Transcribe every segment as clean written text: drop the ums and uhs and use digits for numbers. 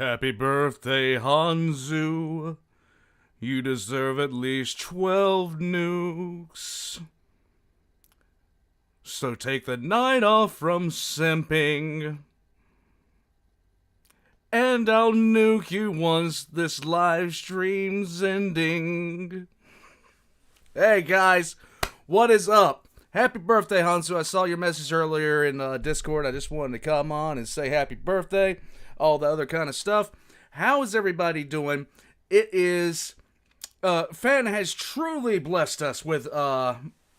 Happy birthday, Hanzu. You deserve at least 12 nukes. So take the night off from simping. And I'll nuke you once this live stream's ending. Hey guys, what is up? Happy birthday, Hansu. I saw your message earlier in Discord. I just wanted to come on and say happy birthday. All the other kind of stuff. How is everybody doing? It is... Fan has truly blessed us with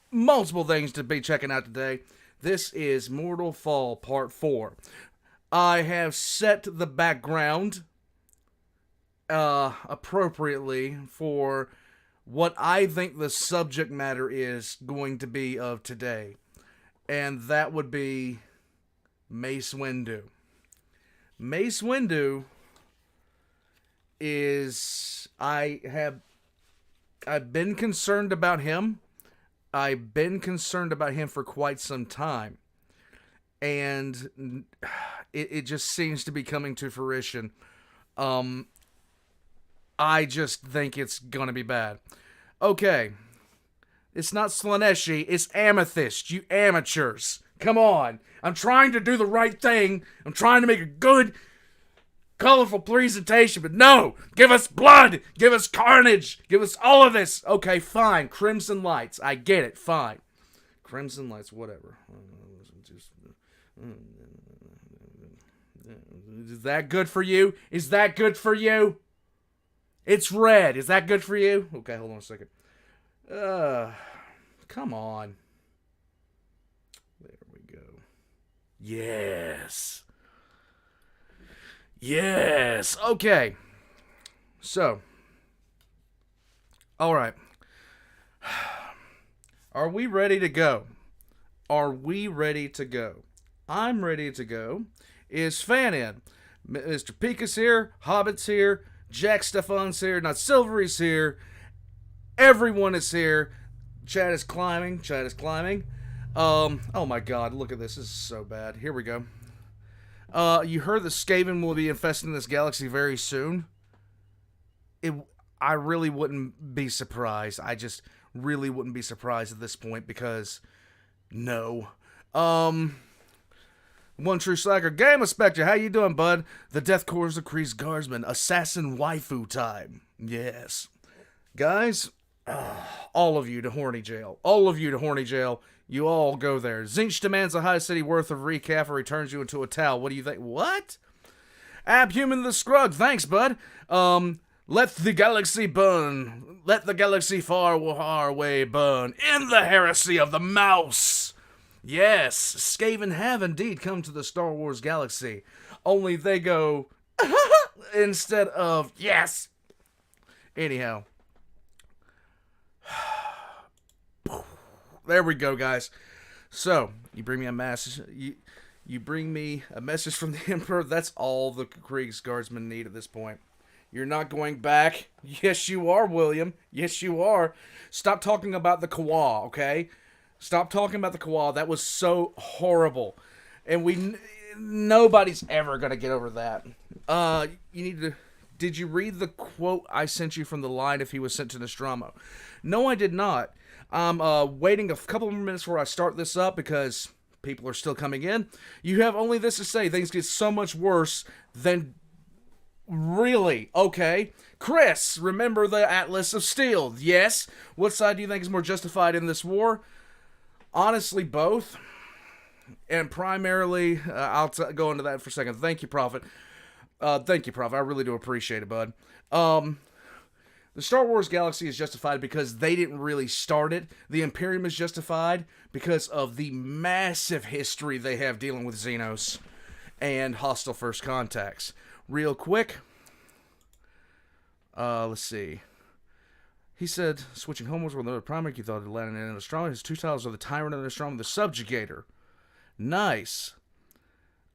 multiple things to be checking out today. This is Mortal Fall Part 4. I have set the background appropriately for what I think the subject matter is going to be of today. And that would be Mace Windu. Mace Windu is... I've been concerned about him. I've been concerned about him for quite some time. And it just seems to be coming to fruition. I just think it's going to be bad. Okay. It's not Slaneshi, it's Amethyst, you amateurs. Come on. I'm trying to do the right thing. I'm trying to make a good, colorful presentation, but no! Give us blood! Give us carnage! Give us all of this! Okay, fine. Crimson Lights. I get it. Fine. Crimson Lights, whatever. Is that good for you? Is that good for you? It's red. Is that good for you? Okay, hold on a second. Come on. There we go. Yes. Yes. Okay. So. All right. Are we ready to go? Are we ready to go? I'm ready to go. Is Fan in? Mr. Pika's here. Hobbit's here. Jack Stefan's here. Not Silvery's here. Everyone is here. Chat is climbing. Chat is climbing. Oh my god. Look at this. This is so bad. Here we go. You heard that Skaven will be infesting this galaxy very soon. I really wouldn't be surprised. I just really wouldn't be surprised at this point because, no. One True Slacker, Game Spectre, how you doing, bud? The Death Corps of Kreese Guardsman, Assassin Waifu time. Yes. Guys, all of you to Horny Jail. All of you to Horny Jail. You all go there. Zinch demands a high city worth of recap or he turns you into a towel. What do you think? What? Abhuman the Scrug, thanks, bud. Let the galaxy burn. Let the galaxy far away burn. In the heresy of the mouse. Yes, Skaven have indeed come to the Star Wars galaxy. Only they go, instead of, yes. Anyhow. There we go, guys. So, you bring me a message. You bring me a message from the Emperor. That's all the Kreese Guardsmen need at this point. You're not going back. Yes, you are, William. Yes, you are. Stop talking about the Kawa, okay? Stop talking about the Kawa. That was so horrible. And nobody's ever going to get over that. You need to... Did you read the quote I sent you from the line if he was sent to Nostromo? No, I did not. I'm waiting a couple more minutes before I start this up because people are still coming in. You have only this to say. Things get so much worse than... Really? Okay. Chris, remember the Atlas of Steel? Yes. What side do you think is more justified in this war? Honestly, both. And primarily, I'll go into that for a second. Thank you, Prophet. Thank you, Prophet. I really do appreciate it, bud. The Star Wars galaxy is justified because they didn't really start it. The Imperium is justified because of the massive history they have dealing with Xenos and hostile first contacts. Real quick. Let's see. He said, switching homewards with another primary, he thought it landed in Nostromo. His two titles are the Tyrant of Nostromo, the Subjugator. Nice.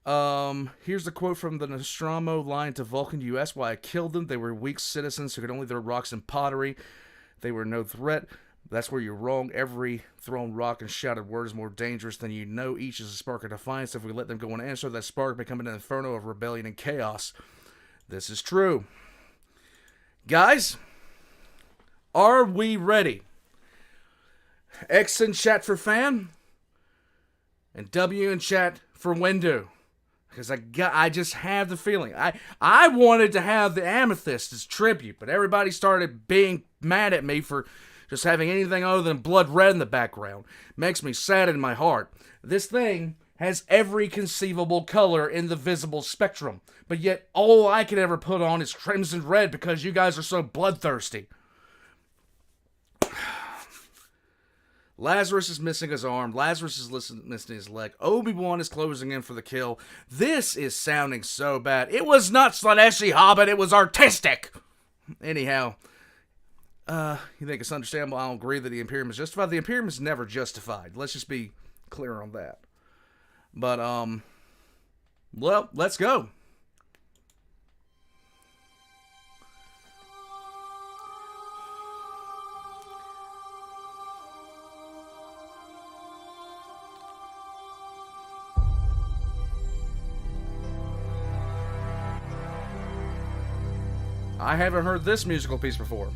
Here's the quote from the Nostromo line to Vulcan. You asked why I killed them. They were weak citizens who could only throw rocks and pottery. They were no threat. That's where you're wrong. Every thrown rock and shouted word is more dangerous than you know. Each is a spark of defiance. If we let them go unanswered, that spark become an inferno of rebellion and chaos. This is true. Guys, are we ready? X in chat for Fan, and W in chat for Windu. Because I just have the feeling. I wanted to have the Amethyst as tribute, but everybody started being mad at me for just having anything other than blood red in the background. Makes me sad in my heart. This thing has every conceivable color in the visible spectrum, but yet all I can ever put on is crimson red because you guys are so bloodthirsty. Lazarus is missing his arm. Lazarus is missing his leg. Obi-Wan is closing in for the kill. This is sounding so bad. It was not Slaneshi Hobbit. It was artistic. Anyhow, you think it's understandable? I don't agree that the Imperium is justified. The Imperium is never justified. Let's just be clear on that. But, well, let's go. I haven't heard this musical piece before.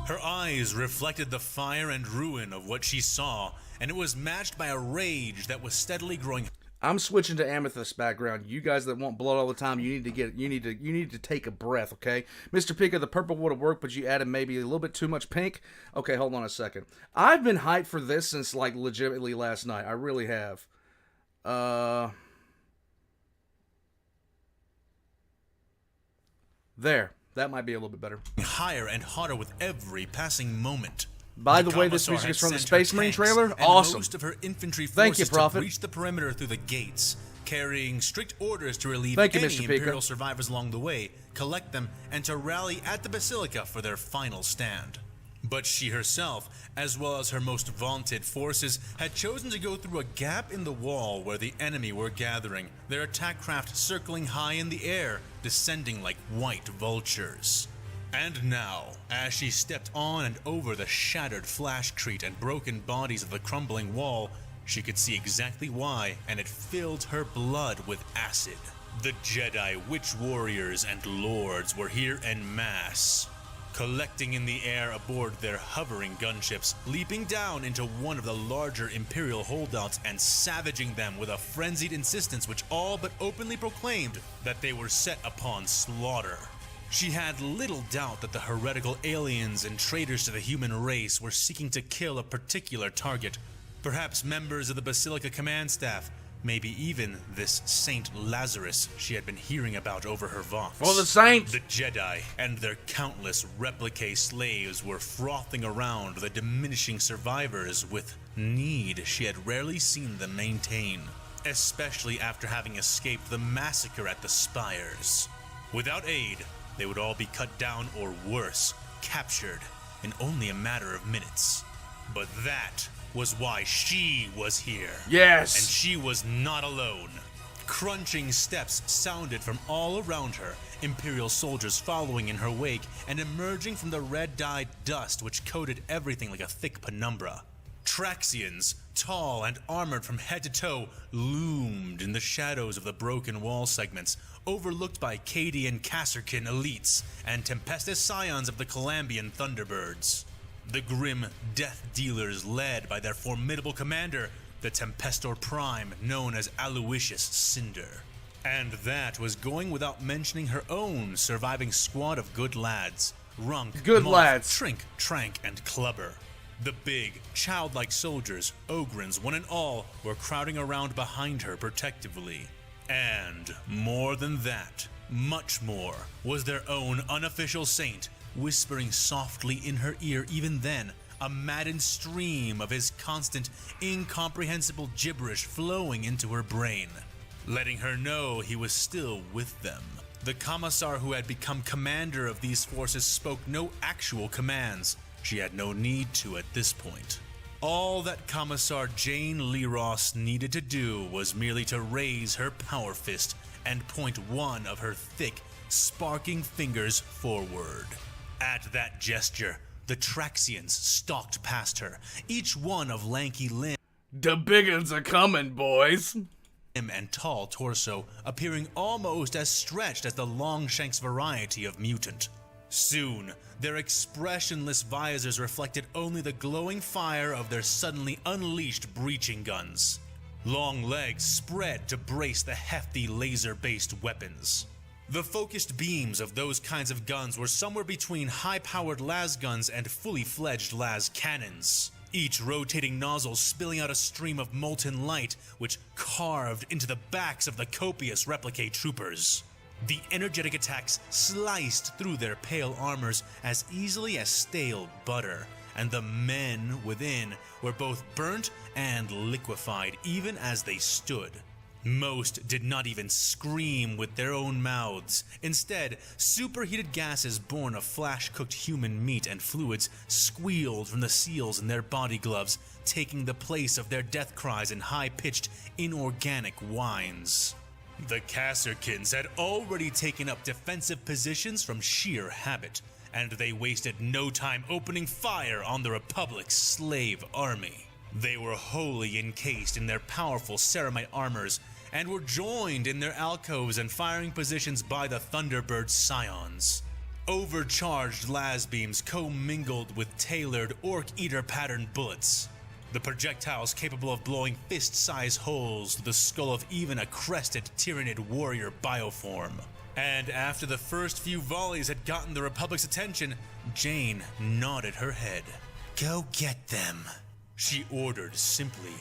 Her eyes reflected the fire and ruin of what she saw, and it was matched by a rage that was steadily growing. I'm switching to Amethyst background. You guys that want blood all the time, you need to take a breath, okay? Mr. Pika, the purple would have worked, but you added maybe a little bit too much pink. Okay, hold on a second. I've been hyped for this since like legitimately last night. I really have. There. That might be a little bit better. Higher and hotter with every passing moment. By the way, this music is from the Space Marine trailer. Awesome. Most of her infantry Thank you, forces Prophet. to reach the perimeter through the gates, carrying strict orders to relieve Thank you, any Mr. Imperial Pika. survivors along the way, collect them, and to rally at the Basilica for their final stand. But she herself, as well as her most vaunted forces, had chosen to go through a gap in the wall where the enemy were gathering, their attack craft circling high in the air, descending like white vultures. And now, as she stepped on and over the shattered flashcrete and broken bodies of the crumbling wall, she could see exactly why, and it filled her blood with acid. The Jedi, witch warriors, and lords were here en masse, collecting in the air aboard their hovering gunships, leaping down into one of the larger Imperial holdouts and savaging them with a frenzied insistence which all but openly proclaimed that they were set upon slaughter. She had little doubt that the heretical aliens and traitors to the human race were seeking to kill a particular target, perhaps members of the Basilica command staff, maybe even this Saint Lazarus she had been hearing about over her vox. For the Saints! The Jedi and their countless replique slaves were frothing around the diminishing survivors with need she had rarely seen them maintain, especially after having escaped the massacre at the spires. Without aid, they would all be cut down or worse, captured in only a matter of minutes. But that was why she was here. Yes! And she was not alone. Crunching steps sounded from all around her, Imperial soldiers following in her wake and emerging from the red-dyed dust which coated everything like a thick penumbra. Traxians, tall and armored from head to toe, loomed in the shadows of the broken wall segments, overlooked by Cadian Kasserkin elites and Tempestus scions of the Calambian Thunderbirds. The grim death dealers led by their formidable commander, the Tempestor Prime, known as Aloysius Cinder. And that was going without mentioning her own surviving squad of good lads, Runk, Good Moth, lads. Trink, Trank, and Clubber. The big, childlike soldiers, Ogrins one and all, were crowding around behind her protectively. And more than that, much more, was their own unofficial saint, whispering softly in her ear even then, a maddened stream of his constant, incomprehensible gibberish flowing into her brain, letting her know he was still with them. The commissar who had become commander of these forces spoke no actual commands. She had no need to at this point. All that Commissar Jane Leros needed to do was merely to raise her power fist and point one of her thick, sparking fingers forward. At that gesture, The Traxians stalked past her, each one of lanky limb The big uns are coming, boys. and tall torso, appearing almost as stretched as the Longshanks variety of mutant. Soon, their expressionless visors reflected only the glowing fire of their suddenly unleashed breaching guns. Long legs spread to brace the hefty laser-based weapons. The focused beams of those kinds of guns were somewhere between high-powered las guns and fully-fledged las cannons, each rotating nozzle spilling out a stream of molten light which carved into the backs of the copious replicate troopers. The energetic attacks sliced through their pale armors as easily as stale butter, and the men within were both burnt and liquefied even as they stood. Most did not even scream with their own mouths. Instead, superheated gases born of flash-cooked human meat and fluids squealed from the seals in their body gloves, taking the place of their death cries in high-pitched, inorganic whines. The Kasserkins had already taken up defensive positions from sheer habit, and they wasted no time opening fire on the Republic's slave army. They were wholly encased in their powerful ceramite armors, and were joined in their alcoves and firing positions by the Thunderbird Scions. Overcharged las beams commingled with tailored Orc Eater pattern bullets. The projectiles capable of blowing fist-size holes through the skull of even a crested Tyranid warrior bioform. And after the first few volleys had gotten the Republic's attention, Jane nodded her head. "Go get them," she ordered simply,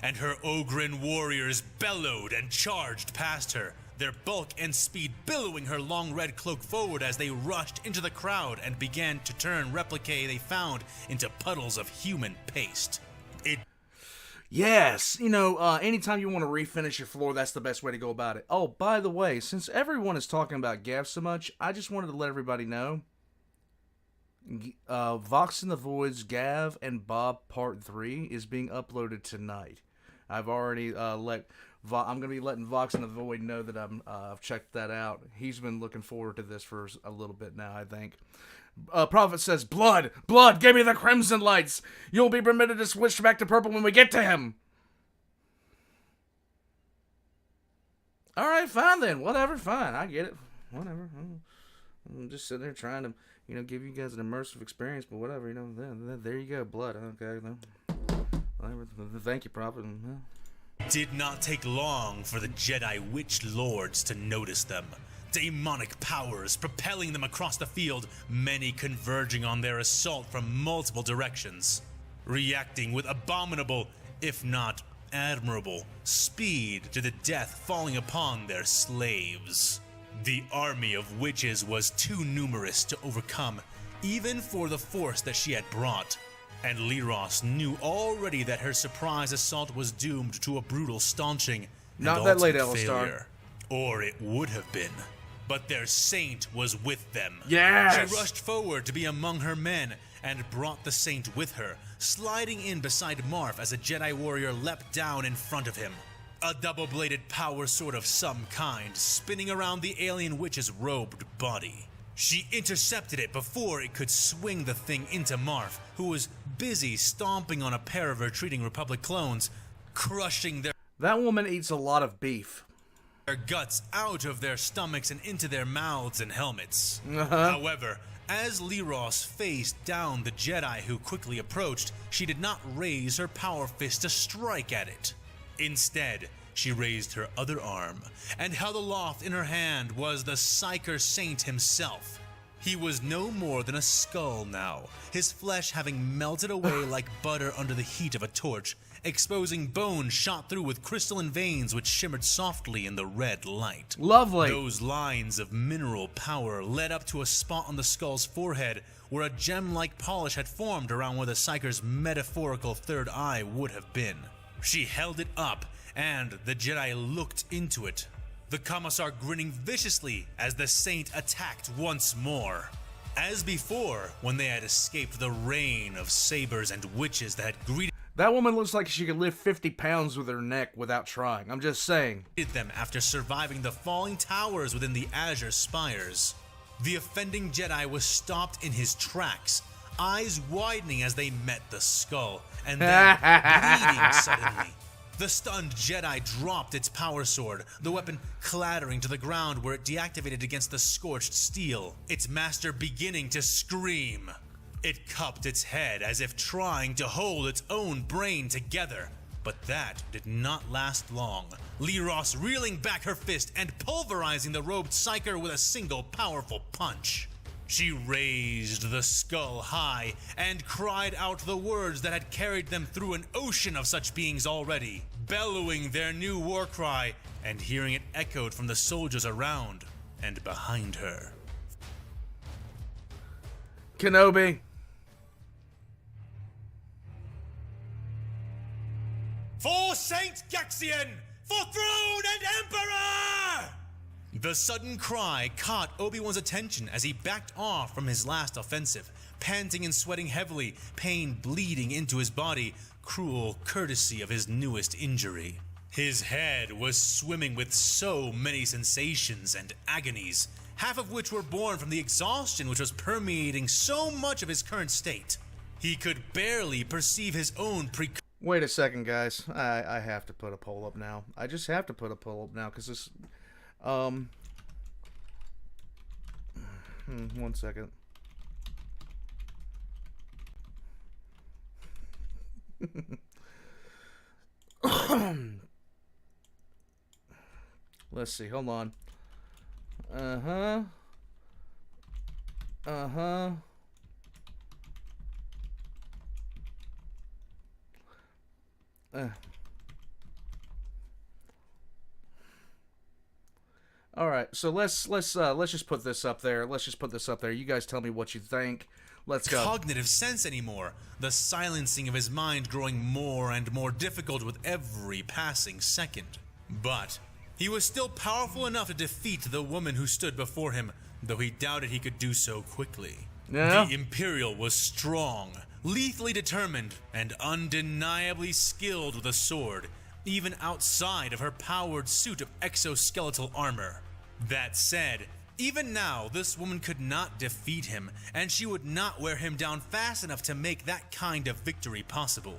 and her Ogren warriors bellowed and charged past her, their bulk and speed billowing her long red cloak forward as they rushed into the crowd and began to turn replicae they found into puddles of human paste. Yes, anytime you want to refinish your floor, that's the best way to go about it. Oh, by the way, since everyone is talking about Gav so much, I just wanted to let everybody know, Vox in the Void's Gav and Bob Part 3 is being uploaded tonight. I've already I'm going to be letting Vox in the Void know that I've checked that out. He's been looking forward to this for a little bit now, I think. Prophet says, Blood! Blood! Give me the crimson lights! You'll be permitted to switch back to purple when we get to him! Alright, fine then. Whatever, fine. I get it. Whatever. I'm just sitting there trying to, give you guys an immersive experience, but whatever, there you go, blood. Okay, whatever. Thank you, Prophet. Did not take long for the Jedi Witch Lords to notice them. Demonic powers propelling them across the field, many converging on their assault from multiple directions, reacting with abominable, if not admirable, speed to the death falling upon their slaves. The army of witches was too numerous to overcome, even for the force that she had brought, and Lyros knew already that her surprise assault was doomed to a brutal staunching and Not that late, ultimate Alistar. failure. Or it would have been. But their saint was with them. Yes! She rushed forward to be among her men and brought the saint with her, sliding in beside Marf as a Jedi warrior leapt down in front of him. A double-bladed power sword of some kind spinning around the alien witch's robed body. She intercepted it before it could swing the thing into Marf, who was busy stomping on a pair of retreating Republic clones, crushing That woman eats a lot of beef. their guts out of their stomachs and into their mouths and helmets. Uh-huh. However, as Lyros faced down the Jedi who quickly approached, she did not raise her power fist to strike at it. Instead, she raised her other arm, and held aloft in her hand was the Psyker Saint himself. He was no more than a skull now, his flesh having melted away like butter under the heat of a torch, exposing bones shot through with crystalline veins which shimmered softly in the red light. Lovely. Those lines of mineral power led up to a spot on the skull's forehead where a gem-like polish had formed around where the Psyker's metaphorical third eye would have been. She held it up, and the Jedi looked into it, the Commissar grinning viciously as the Saint attacked once more. As before, when they had escaped the rain of sabers and witches that had greeted That woman looks like she could lift 50 pounds with her neck without trying. I'm just saying. them after surviving the falling towers within the Azure Spires. The offending Jedi was stopped in his tracks, eyes widening as they met the skull, and then bleeding suddenly. The stunned Jedi dropped its power sword, the weapon clattering to the ground where it deactivated against the scorched steel, its master beginning to scream. It cupped its head as if trying to hold its own brain together, but that did not last long. Lyros reeling back her fist and pulverizing the robed psyker with a single powerful punch. She raised the skull high and cried out the words that had carried them through an ocean of such beings already, bellowing their new war cry and hearing it echoed from the soldiers around and behind her. Kenobi. For Saint Gaxian! For throne and emperor! The sudden cry caught Obi-Wan's attention as he backed off from his last offensive, panting and sweating heavily, pain bleeding into his body, cruel courtesy of his newest injury. His head was swimming with so many sensations and agonies, half of which were born from the exhaustion which was permeating so much of his current state. He could barely perceive his own Wait a second, guys. I have to put a poll up now. I just have to put a poll up now because this... 1 second. Let's see. Hold on. All right, so let's just put this up there. You guys tell me what you think. Let's go. Cognitive sense anymore. The silencing of his mind growing more and more difficult with every passing second. But he was still powerful enough to defeat the woman who stood before him, though he doubted he could do so quickly. Yeah. The Imperial was strong, lethally determined, and undeniably skilled with a sword, even outside of her powered suit of exoskeletal armor. That said, even now, this woman could not defeat him, and she would not wear him down fast enough to make that kind of victory possible.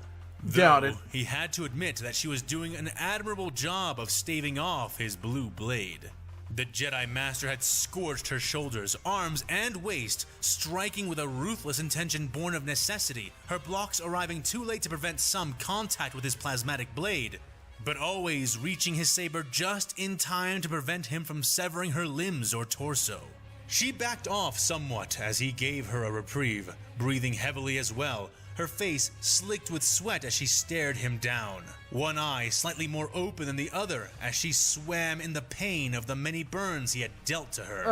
Doubt Though it. he had to admit that she was doing an admirable job of staving off his blue blade. The Jedi Master had scorched her shoulders, arms, and waist, striking with a ruthless intention born of necessity, her blocks arriving too late to prevent some contact with his plasmatic blade, but always reaching his saber just in time to prevent him from severing her limbs or torso. She backed off somewhat as he gave her a reprieve, breathing heavily as well, her face slicked with sweat as she stared him down, one eye slightly more open than the other as she swam in the pain of the many burns he had dealt to her.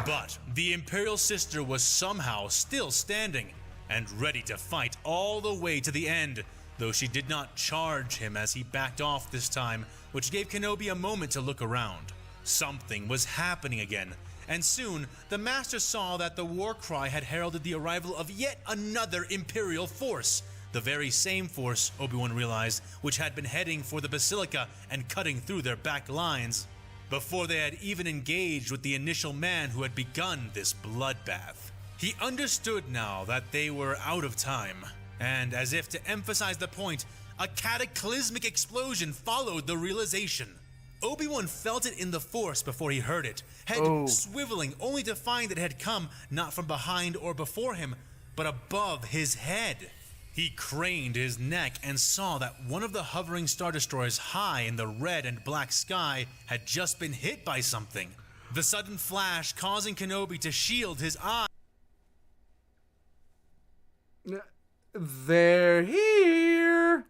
But the Imperial sister was somehow still standing and ready to fight all the way to the end, though she did not charge him as he backed off this time, which gave Kenobi a moment to look around. Something was happening again, and soon the Master saw that the war cry had heralded the arrival of yet another Imperial force, the very same force, Obi-Wan realized, which had been heading for the Basilica and cutting through their back lines, before they had even engaged with the initial man who had begun this bloodbath. He understood now that they were out of time, and as if to emphasize the point, a cataclysmic explosion followed the realization. Obi-Wan felt it in the Force before he heard it, head swiveling only to find that it had come not from behind or before him, but above his head. He craned his neck and saw that one of the hovering Star Destroyers high in the red and black sky had just been hit by something, the sudden flash causing Kenobi to shield his eyes. They're here.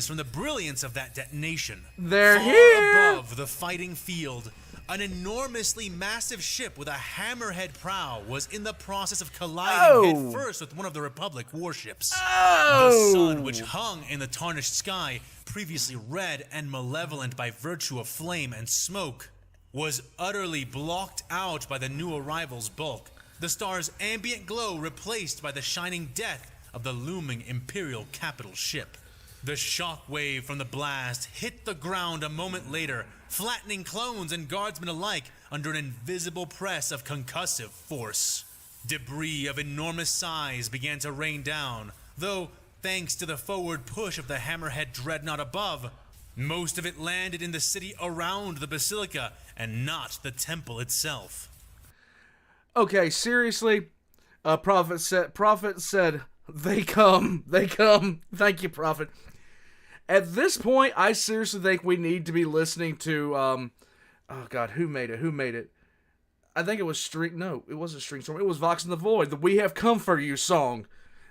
From the brilliance of that detonation. They're Far here. above the fighting field, an enormously massive ship with a hammerhead prow was in the process of colliding headfirst with one of the Republic warships. The sun, which hung in the tarnished sky, previously red and malevolent by virtue of flame and smoke, was utterly blocked out by the new arrival's bulk, the star's ambient glow replaced by the shining death of the looming Imperial capital ship. The shockwave from the blast hit the ground a moment later, flattening clones and guardsmen alike under an invisible press of concussive force. Debris of enormous size began to rain down, though, thanks to the forward push of the Hammerhead dreadnought above, most of it landed in the city around the basilica and not the temple itself. Okay, seriously? Prophet said, they come. Thank you, Prophet. At this point, I seriously think we need to be listening to, oh God, who made it? I think it was it wasn't String Storm. It was Vox in the Void, the We Have Come For You song.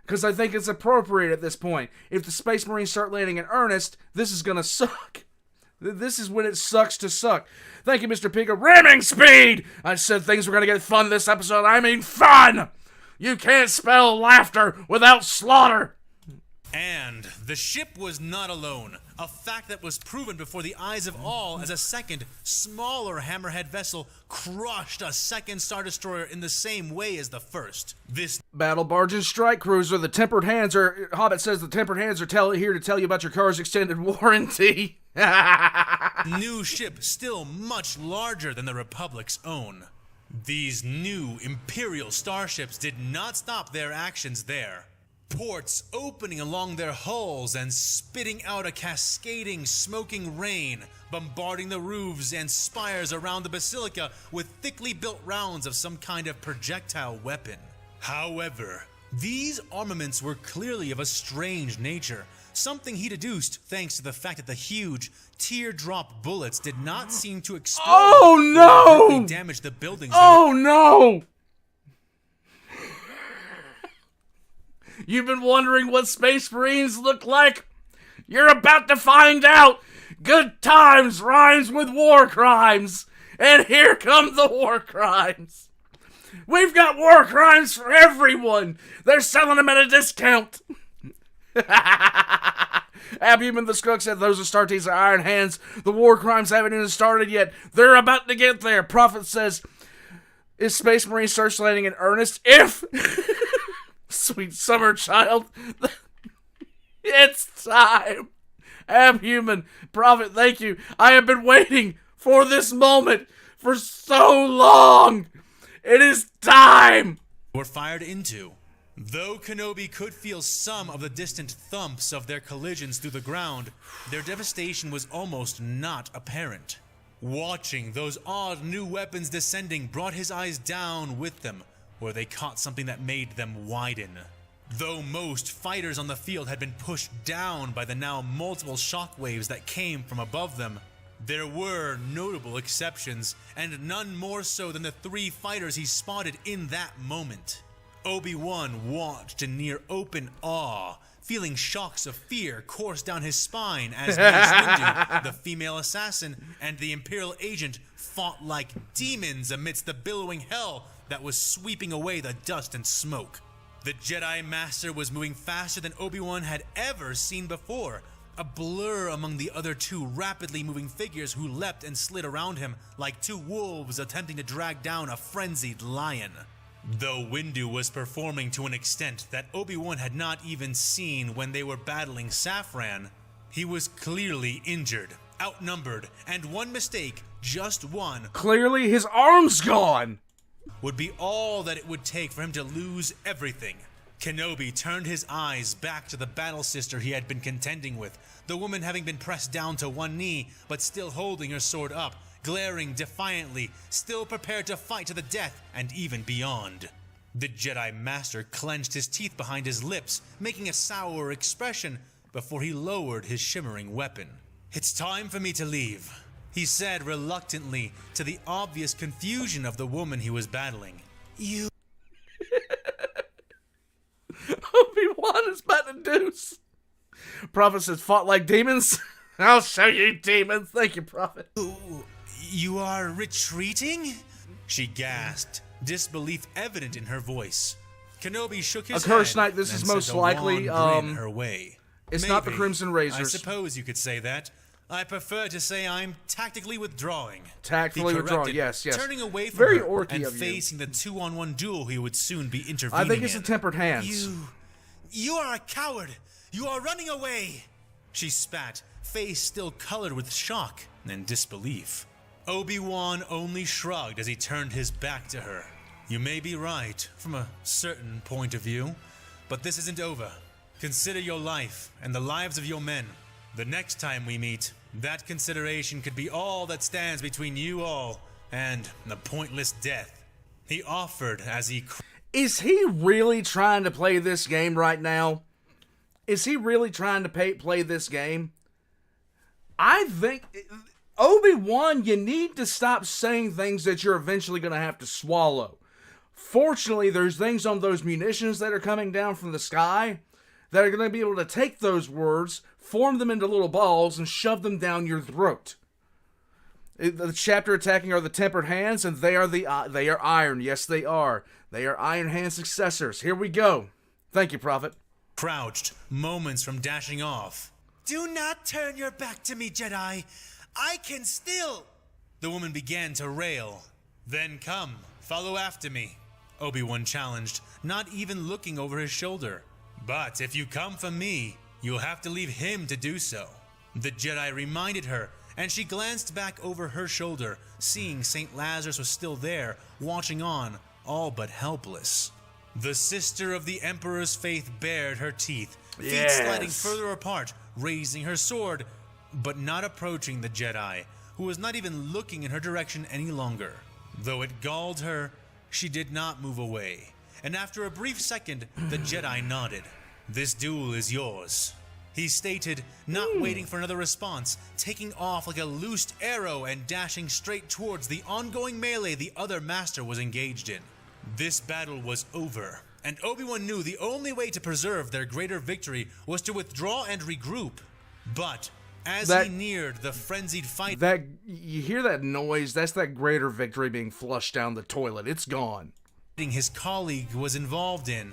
Because I think it's appropriate at this point. If the Space Marines start landing in earnest, this is gonna suck. This is when it sucks to suck. Thank you, Mr. Pika. Ramming speed! I said things were gonna get fun this episode. I mean fun! You can't spell laughter without slaughter! And the ship was not alone, a fact that was proven before the eyes of all as a second, smaller Hammerhead vessel crushed a second Star Destroyer in the same way as the first. This Battle Barge and Strike Cruiser, Hobbit says the Tempered Hands are here to tell you about your car's extended warranty. new ship still much larger than the Republic's own. These new Imperial starships did not stop their actions there. Ports opening along their hulls and spitting out a cascading, smoking rain, bombarding the roofs and spires around the basilica with thickly built rounds of some kind of projectile weapon. However, these armaments were clearly of a strange nature, something he deduced thanks to the fact that the huge teardrop bullets did not seem to explode or directly damage the buildings. Oh no! You've been wondering what Space Marines look like? You're about to find out! Good times rhymes with war crimes! And here come the war crimes! We've got war crimes for everyone! They're selling them at a discount! Abhuman the Skunk said those are Startees of Iron Hands. The war crimes haven't even started yet. They're about to get there. Prophet says, is Space Marine search landing in earnest? If... Sweet summer child. It's time. Abhuman, Prophet, thank you. I have been waiting for this moment for so long. It is time. Were fired into. Though Kenobi could feel some of the distant thumps of their collisions through the ground, their devastation was almost not apparent. Watching those odd new weapons descending brought his eyes down with them, where they caught something that made them widen. Though most fighters on the field had been pushed down by the now multiple shockwaves that came from above them, there were notable exceptions, and none more so than the 3 fighters he spotted in that moment. Obi-Wan watched in near open awe, feeling shocks of fear course down his spine as Mace Windu, the female assassin, and the Imperial agent fought like demons amidst the billowing hell that was sweeping away the dust and smoke. The Jedi Master was moving faster than Obi-Wan had ever seen before, a blur among the other 2 rapidly moving figures who leapt and slid around him like 2 wolves attempting to drag down a frenzied lion. Though Windu was performing to an extent that Obi-Wan had not even seen when they were battling Safran, he was clearly injured, outnumbered, and one mistake, just one, clearly his arm's gone, would be all that it would take for him to lose everything. Kenobi turned his eyes back to the battle sister he had been contending with, the woman having been pressed down to one knee, but still holding her sword up, glaring defiantly, still prepared to fight to the death and even beyond. The Jedi Master clenched his teeth behind his lips, making a sour expression before he lowered his shimmering weapon. "It's time for me to leave," he said reluctantly, to the obvious confusion of the woman he was battling. "You..." Obi-Wan is about to deuce. Prophet says, fought like demons? I'll show you demons. Thank you, Prophet. "You are retreating?" she gasped, disbelief evident in her voice. Kenobi shook his head. Cursed Knight, this is most likely, her way. It's Maybe. not the Crimson Razors. I suppose you could say that. I prefer to say I'm tactically withdrawing. Tactfully withdrawing, yes. Turning away from Very her orky and of you. facing the 2-on-1 duel he would soon be intervening in. I think it's the Tempered Hands. You are a coward! You are running away! She spat, face still colored with shock and disbelief. Obi-Wan only shrugged as he turned his back to her. You may be right from a certain point of view, but this isn't over. Consider your life and the lives of your men. The next time we meet, that consideration could be all that stands between you all and a pointless death. He offered as he... Is he really trying to play this game right now? Is he really trying to play this game? I think... Obi-Wan, you need to stop saying things that you're eventually going to have to swallow. Fortunately, there's things on those munitions that are coming down from the sky that are going to be able to take those words, form them into little balls, and shove them down your throat. The chapter attacking are the tempered hands, and they are iron. Yes, they are. They are Iron Hand successors. Here we go. Thank you, Prophet. Crouched, moments from dashing off. Do not turn your back to me, Jedi. I can still... The woman began to rail. Then come, follow after me, Obi-Wan challenged, not even looking over his shoulder. But if you come for me, you'll have to leave him to do so. The Jedi reminded her, and she glanced back over her shoulder, seeing St. Lazarus was still there, watching on, all but helpless. The sister of the Emperor's faith bared her teeth, feet sliding further apart, raising her sword, but not approaching the Jedi, who was not even looking in her direction any longer. Though it galled her, she did not move away, and after a brief second, the Jedi nodded. This duel is yours, he stated, not waiting for another response, taking off like a loosed arrow and dashing straight towards the ongoing melee the other master was engaged in. This battle was over, and Obi-Wan knew the only way to preserve their greater victory was to withdraw and regroup. But as he neared the frenzied fight... You hear that noise? That's that greater victory being flushed down the toilet. It's gone. ...his colleague was involved in,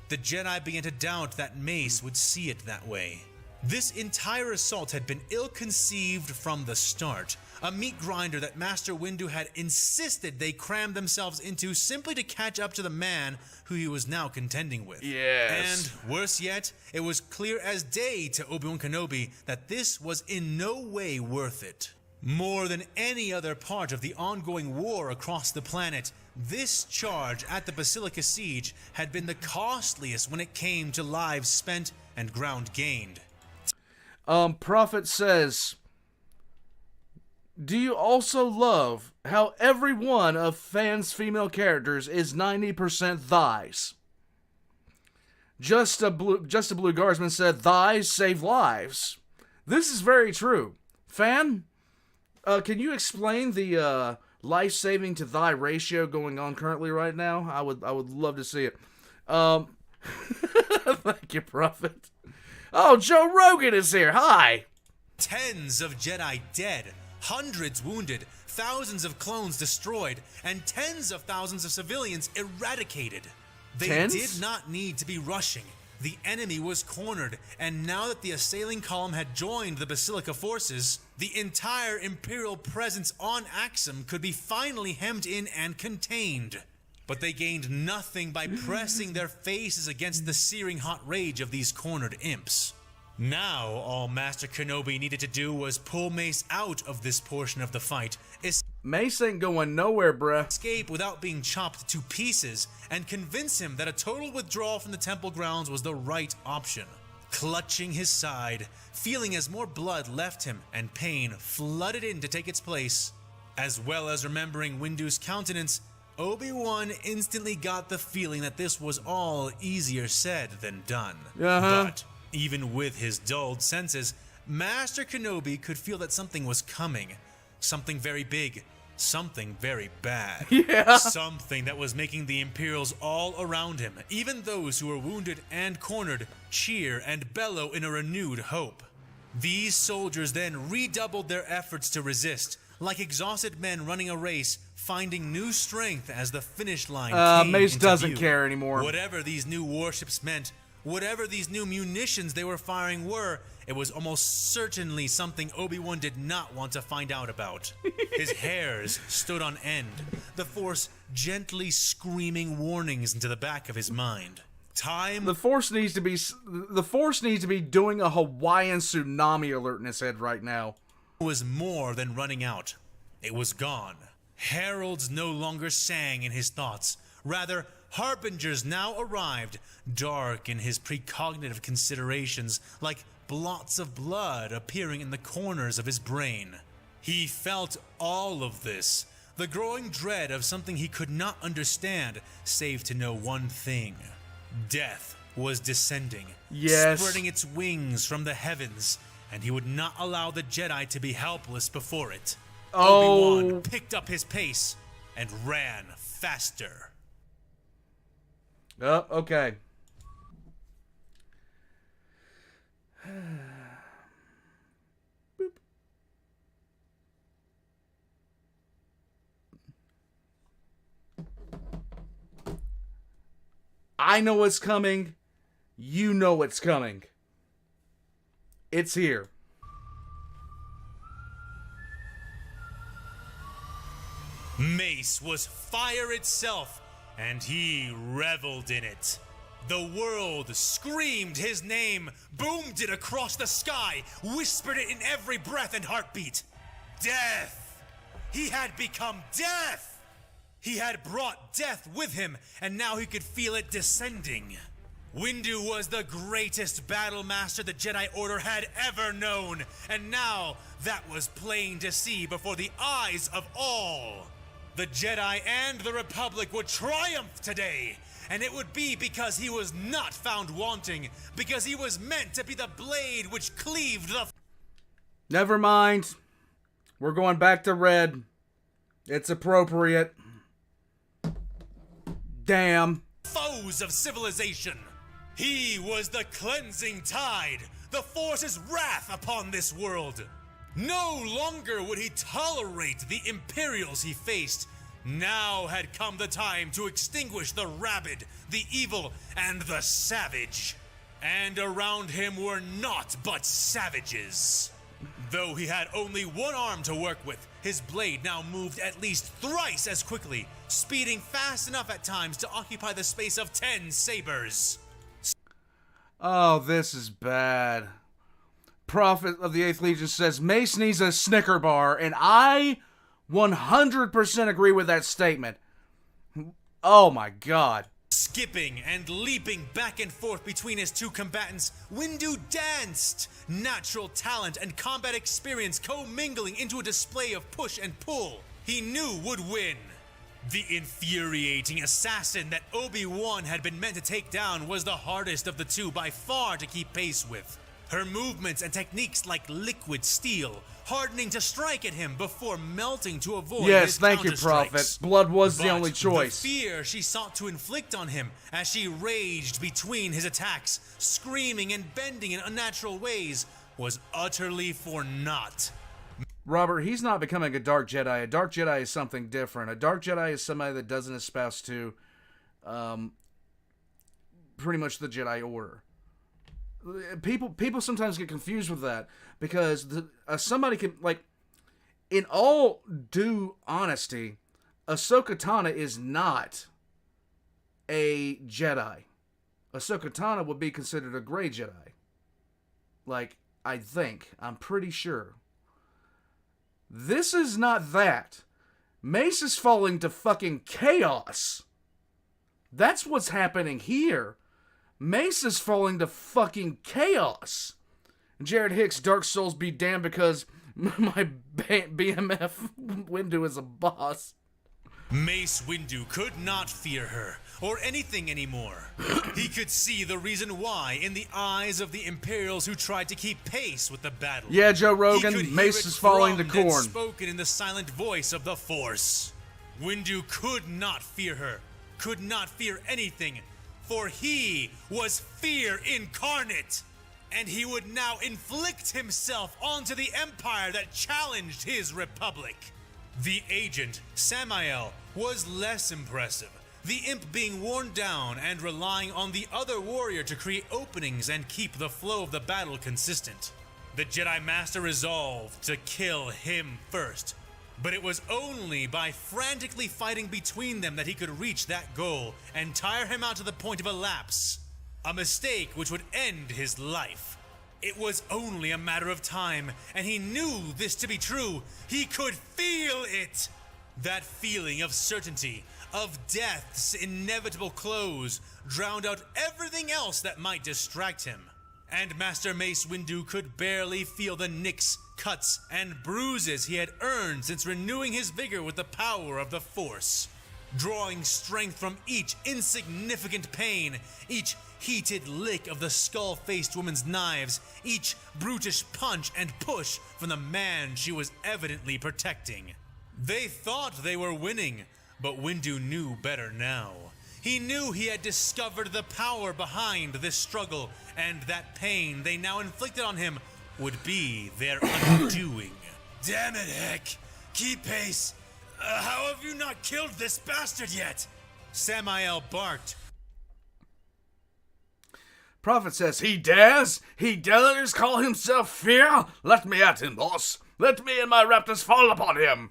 the Jedi began to doubt that Mace would see it that way. This entire assault had been ill-conceived from the start, a meat grinder that Master Windu had insisted they cram themselves into simply to catch up to the man who he was now contending with. Yes. And worse yet, it was clear as day to Obi-Wan Kenobi that this was in no way worth it. More than any other part of the ongoing war across the planet, this charge at the Basilica Siege had been the costliest when it came to lives spent and ground gained. Prophet says, do you also love how every one of fans' female characters is 90% thighs? Just a Blue Guardsman said, thighs save lives. This is very true. Fan, can you explain the life-saving to thigh ratio going on currently right now? I would love to see it. Thank you, Prophet. Oh, Joe Rogan is here. Hi. Tens of Jedi dead, hundreds wounded, thousands of clones destroyed, and tens of thousands of civilians eradicated. They did not need to be rushing. The enemy was cornered, and now that the assailing column had joined the Basilica forces, the entire Imperial presence on Axum could be finally hemmed in and contained. But they gained nothing by pressing their faces against the searing hot rage of these cornered imps. Now, all Master Kenobi needed to do was pull Mace out of this portion of the fight, Mace ain't going nowhere, bruh. Escape without being chopped to pieces, and convince him that a total withdrawal from the temple grounds was the right option. Clutching his side, feeling as more blood left him and pain flooded in to take its place, as well as remembering Windu's countenance, Obi-Wan instantly got the feeling that this was all easier said than done. But even with his dulled senses, Master Kenobi could feel that something was coming. Something very big. Something very bad. Something that was making the Imperials all around him, even those who were wounded and cornered, cheer and bellow in a renewed hope. These soldiers then redoubled their efforts to resist, like exhausted men running a race, finding new strength as the finish line came Mace into doesn't view. care anymore. Whatever these new warships meant, whatever these new munitions they were firing were, it was almost certainly something Obi-Wan did not want to find out about. His hairs stood on end, the Force gently screaming warnings into the back of his mind. The Force needs to be doing a Hawaiian tsunami alert in his head right now. Was more than running out. It was gone. Heralds no longer sang in his thoughts. Rather, harbingers now arrived, dark in his precognitive considerations, like blots of blood appearing in the corners of his brain. He felt all of this, the growing dread of something he could not understand, save to know one thing. Death was descending, Yes. spreading its wings from the heavens, and he would not allow the Jedi to be helpless before it. Oh. Obi-Wan picked up his pace and ran faster. Oh, okay. Boop. I know what's coming. You know what's coming. It's here. Mace was fire itself, and he reveled in it. The world screamed his name, boomed it across the sky, whispered it in every breath and heartbeat. Death! He had become death! He had brought death with him, and now he could feel it descending. Windu was the greatest battle master the Jedi Order had ever known, and now that was plain to see before the eyes of all. The Jedi and the Republic would triumph today, and it would be because he was not found wanting, because he was meant to be the blade which cleaved the... Never mind. We're going back to red. It's appropriate. Damn. foes of civilization. He was the cleansing tide, the Force's wrath upon this world. No longer would he tolerate the Imperials he faced. Now had come the time to extinguish the rabid, the evil, and the savage. And around him were naught but savages. Though he had only one arm to work with, his blade now moved at least thrice as quickly, speeding fast enough at times to occupy the space of 10 sabers. Oh, this is bad. Prophet of the 8th Legion says Mace needs a Snicker bar, and I 100% agree with that statement. Oh my god. Skipping and leaping back and forth between his two combatants, Windu danced, natural talent and combat experience commingling into a display of push and pull he knew would win. The infuriating assassin that Obi-Wan had been meant to take down was the hardest of the two by far to keep pace with. Her movements and techniques like liquid steel, hardening to strike at him before melting to avoid Yes, his thank you, Prophet. Blood was the only choice. The fear she sought to inflict on him as she raged between his attacks, screaming and bending in unnatural ways, was utterly for naught. Robert, he's not becoming a Dark Jedi. A Dark Jedi is something different. A Dark Jedi is somebody that doesn't espouse to pretty much the Jedi Order. People sometimes get confused with that because somebody can, like, in all due honesty, Ahsoka Tano is not a Jedi. Ahsoka Tano would be considered a gray Jedi. Like, I'm pretty sure. This is not that. Mace is falling to fucking chaos. That's what's happening here. Mace is falling to fucking chaos. Jared Hicks, Dark Souls be damned because my BMF Windu is a boss. Mace Windu could not fear her, or anything anymore. He could see the reason why in the eyes of the Imperials who tried to keep pace with the battle. Yeah, Joe Rogan, He could Mace hear is it falling to thrummed and corn. Spoken in the silent voice of the Force. Windu could not fear her, could not fear anything, for he was fear incarnate. And he would now inflict himself onto the Empire that challenged his Republic. The agent, Samael, was less impressive, the imp being worn down and relying on the other warrior to create openings and keep the flow of the battle consistent. The Jedi Master resolved to kill him first, but it was only by frantically fighting between them that he could reach that goal and tire him out to the point of a lapse, a mistake which would end his life. It was only a matter of time, and he knew this to be true. He could feel it. That feeling of certainty, of death's inevitable close drowned out everything else that might distract him. And Master Mace Windu could barely feel the nicks, cuts, and bruises he had earned since renewing his vigor with the power of the Force. Drawing strength from each insignificant pain, each heated lick of the skull-faced woman's knives, each brutish punch and push from the man she was evidently protecting. They thought they were winning, but Windu knew better now. He knew he had discovered the power behind this struggle, and that pain they now inflicted on him would be their undoing. Damn it, Heck! Keep pace! How have you not killed this bastard yet? Samael barked. Prophet says, he dares? He dares call himself fear? Let me at him, boss. Let me and my raptors fall upon him.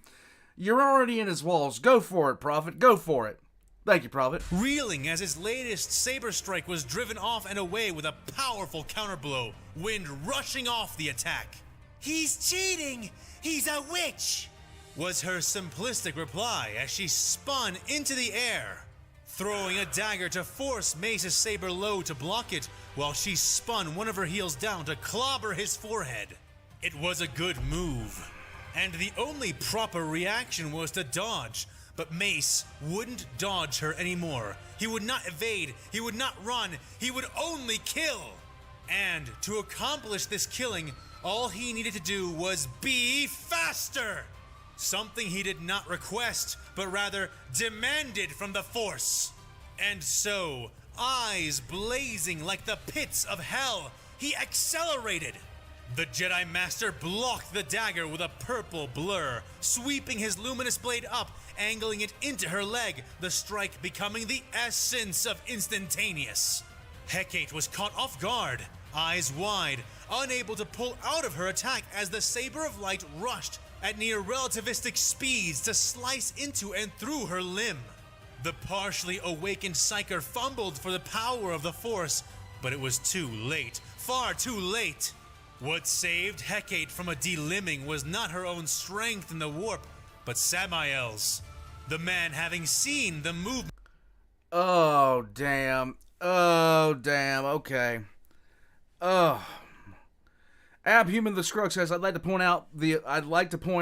You're already in his walls. Go for it, Prophet. Go for it. Thank you, Prophet. Reeling as his latest saber strike was driven off and away with a powerful counterblow, Wind rushing off the attack. He's cheating! He's a witch! Was her simplistic reply as she spun into the air, throwing a dagger to force Mace's saber low to block it, while she spun one of her heels down to clobber his forehead. It was a good move, and the only proper reaction was to dodge, but Mace wouldn't dodge her anymore. He would not evade, he would not run, he would only kill. And to accomplish this killing, all he needed to do was be faster. Something he did not request, but rather demanded from the Force. And so, eyes blazing like the pits of hell, he accelerated. The Jedi Master blocked the dagger with a purple blur, sweeping his luminous blade up, angling it into her leg, the strike becoming the essence of instantaneous. Hecate was caught off guard, eyes wide, unable to pull out of her attack as the saber of light rushed at near relativistic speeds to slice into and through her limb. The partially awakened Psyker fumbled for the power of the Force, but it was too late, far too late. What saved Hecate from a delimbing was not her own strength in the warp, but Samael's. The man having seen the movement. Oh, damn. Oh, damn. Okay. Oh. Abhuman the Scrug says, I'd like to point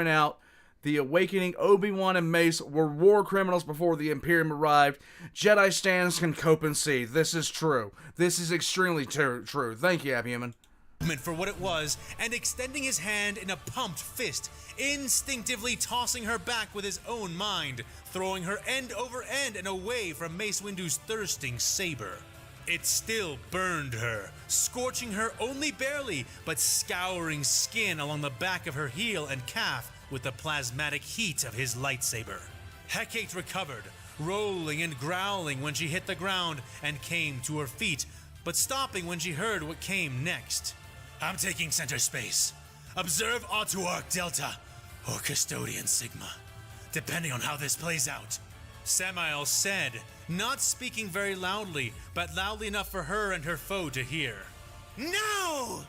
out the awakening Obi-Wan and Mace were war criminals before the Imperium arrived. Jedi stands can cope and see. This is true. This is extremely true. Thank you, Abhuman. For what it was, and extending his hand in a pumped fist, instinctively tossing her back with his own mind, throwing her end over end and away from Mace Windu's thirsting saber. It still burned her, scorching her only barely, but scouring skin along the back of her heel and calf with the plasmatic heat of his lightsaber. Hecate recovered, rolling and growling when she hit the ground and came to her feet, but stopping when she heard what came next. I'm taking center space. Observe Autoarch Delta, or Custodian Sigma, depending on how this plays out. Samael said, not speaking very loudly, but loudly enough for her and her foe to hear. No!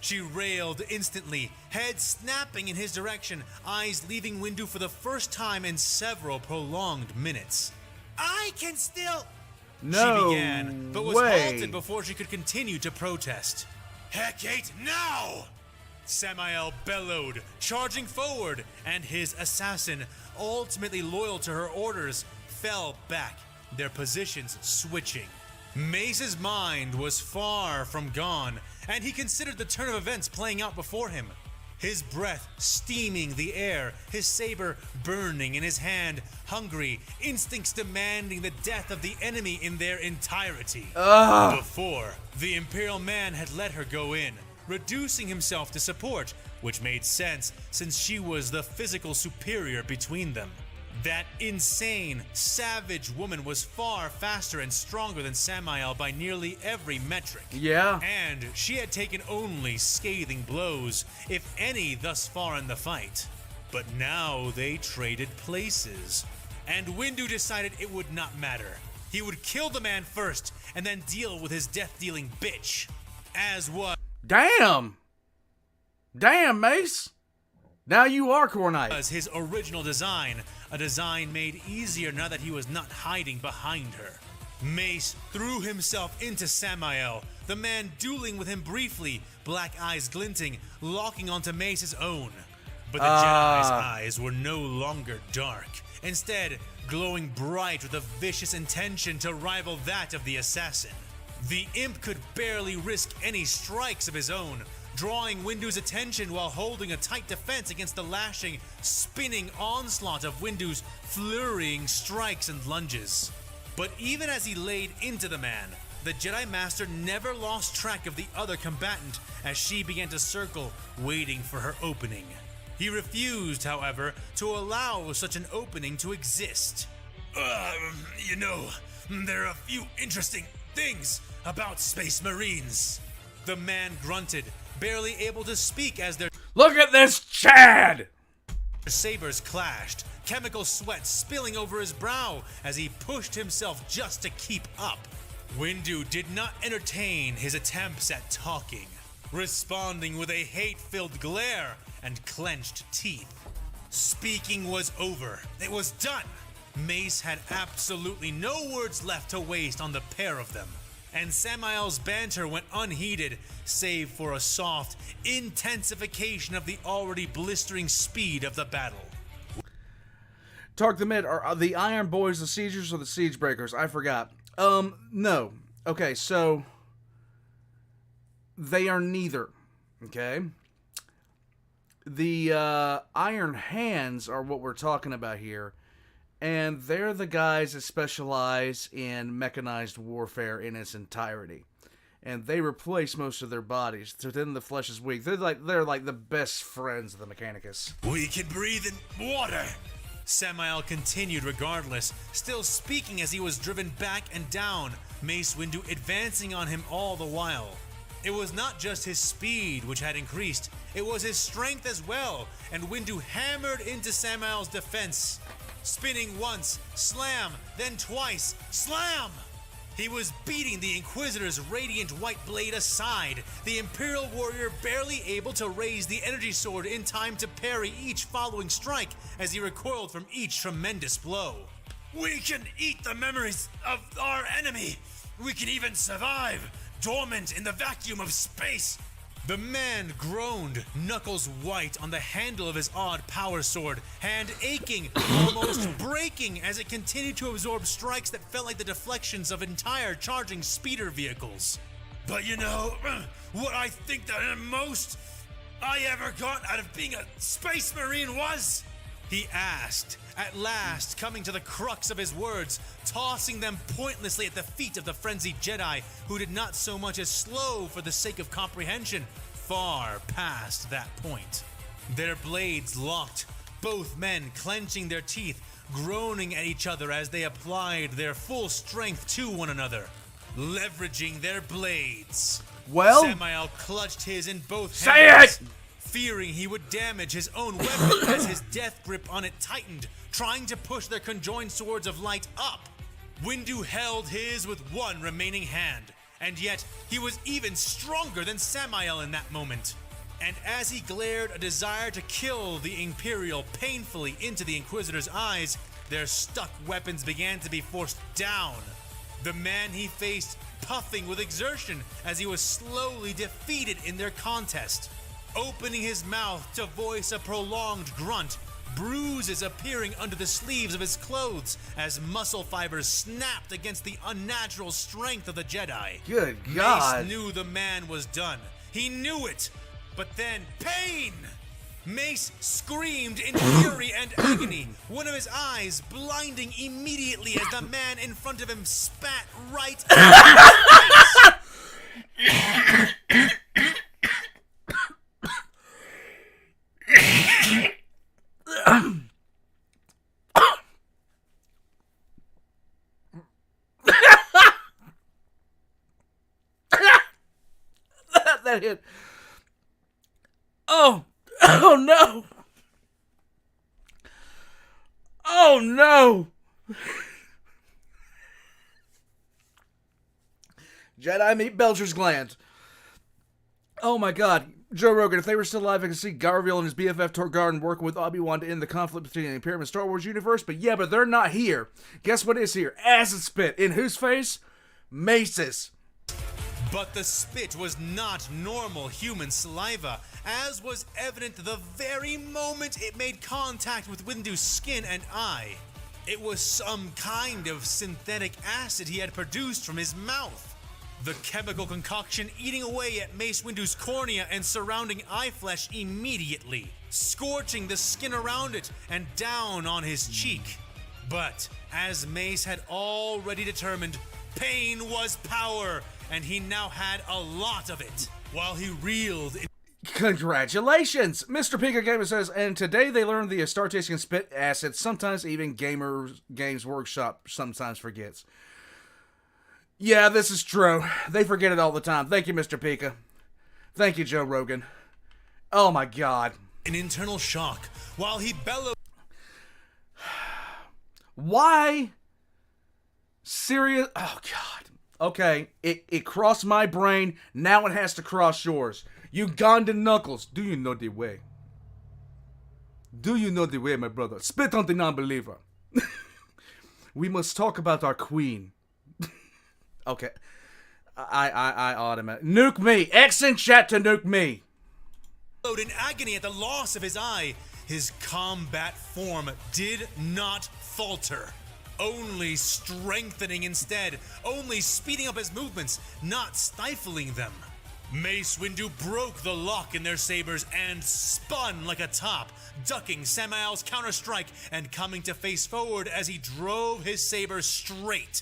She railed instantly, head snapping in his direction, eyes leaving Windu for the first time in several prolonged minutes. I can still... No she began, but was way. halted before she could continue to protest. Hecate, now! Samael bellowed, charging forward, and his assassin, ultimately loyal to her orders, fell back, their positions switching. Mace's mind was far from gone, and he considered the turn of events playing out before him. His breath steaming the air, his saber burning in his hand, hungry, instincts demanding the death of the enemy in their entirety. Before, the Imperial man had let her go in, reducing himself to support, which made sense since she was the physical superior between them. That insane, savage woman was far faster and stronger than Samael by nearly every metric. Yeah. And she had taken only scathing blows, if any, thus far in the fight. But now they traded places. And Windu decided it would not matter. He would kill the man first, and then deal with his death-dealing bitch. As was... Damn! Damn, Mace! Now you are Cornite. Was his original design, a design made easier now that he was not hiding behind her. Mace threw himself into Samael, the man dueling with him briefly, black eyes glinting, locking onto Mace's own. But the Jedi's eyes were no longer dark, instead glowing bright with a vicious intention to rival that of the assassin. The imp could barely risk any strikes of his own, drawing Windu's attention while holding a tight defense against the lashing, spinning onslaught of Windu's flurrying strikes and lunges. But even as he laid into the man, the Jedi Master never lost track of the other combatant as she began to circle, waiting for her opening. He refused, however, to allow such an opening to exist. You know, there are a few interesting things about Space Marines. The man grunted, barely able to speak as their Look at this Chad! sabers clashed, chemical sweat spilling over his brow as he pushed himself just to keep up. Windu did not entertain his attempts at talking, responding with a hate-filled glare and clenched teeth. Speaking was over. It was done. Mace had absolutely no words left to waste on the pair of them, and Samael's banter went unheeded, save for a soft intensification of the already blistering speed of the battle. Tark the Mid, are the Iron Boys the Siegers or the Siege Breakers? I forgot. No. Okay, so they are neither. Okay? The Iron Hands are what we're talking about here, and they're the guys that specialize in mechanized warfare in its entirety. And they replace most of their bodies, so then the flesh is weak. They're like the best friends of the Mechanicus. We can breathe in water. Samael continued regardless, still speaking as he was driven back and down, Mace Windu advancing on him all the while. It was not just his speed which had increased, it was his strength as well, and Windu hammered into Samael's defense. Spinning once, slam, then twice, slam! He was beating the Inquisitor's radiant white blade aside, the Imperial warrior barely able to raise the energy sword in time to parry each following strike as he recoiled from each tremendous blow. We can eat the memories of our enemy. We can even survive, dormant in the vacuum of space. The man groaned, knuckles white on the handle of his odd power sword, hand aching, almost breaking as it continued to absorb strikes that felt like the deflections of entire charging speeder vehicles. But you know, what I think the most I ever got out of being a Space Marine was? He asked, at last coming to the crux of his words, tossing them pointlessly at the feet of the frenzied Jedi, who did not so much as slow for the sake of comprehension, far past that point. Their blades locked, both men clenching their teeth, groaning at each other as they applied their full strength to one another, leveraging their blades. Well, Samael clutched his in both say hands, it! fearing he would damage his own weapon as his death grip on it tightened, trying to push their conjoined swords of light up. Windu held his with one remaining hand, and yet he was even stronger than Samael in that moment. And as he glared a desire to kill the Imperial painfully into the Inquisitor's eyes, their stuck weapons began to be forced down. The man he faced puffing with exertion as he was slowly defeated in their contest. Opening his mouth to voice a prolonged grunt, bruises appearing under the sleeves of his clothes as muscle fibers snapped against the unnatural strength of the Jedi. Good God. Mace knew the man was done. He knew it. But then, pain! Mace screamed in fury and agony, one of his eyes blinding immediately as the man in front of him spat right in his face. That hit. Oh no. Oh no. Jedi meat Belcher's gland. Oh my God. Joe Rogan, if they were still alive, I could see Garville and his BFF Torgarden working with Obi-Wan to end the conflict between the Imperium and Star Wars universe, but yeah, but they're not here. Guess what is here? Acid spit. In whose face? Mace's. But the spit was not normal human saliva, as was evident the very moment it made contact with Windu's skin and eye. It was some kind of synthetic acid he had produced from his mouth. The chemical concoction eating away at Mace Windu's cornea and surrounding eye flesh immediately, scorching the skin around it and down on his cheek. But as Mace had already determined, pain was power, and he now had a lot of it. While he reeled in Congratulations! Mr. Pika Gamer says, and today they learned the Astartes can spit acid, sometimes even Games Workshop sometimes forgets. Yeah, this is true. They forget it all the time. Thank you, Mr. Pika. Thank you, Joe Rogan. Oh my god. an internal shock while he bellowed. Why? Serious? Oh, God. Okay, it crossed my brain. Now it has to cross yours. Ugandan Knuckles, do you know the way? Do you know the way, my brother? Spit on the non-believer. We must talk about our queen. Okay. I automatic. Nuke me. X in chat to nuke me. In agony at the loss of his eye, his combat form did not falter. Only strengthening instead, only speeding up his movements, not stifling them. Mace Windu broke the lock in their sabers and spun like a top, ducking Samael's counterstrike and coming to face forward as he drove his saber straight.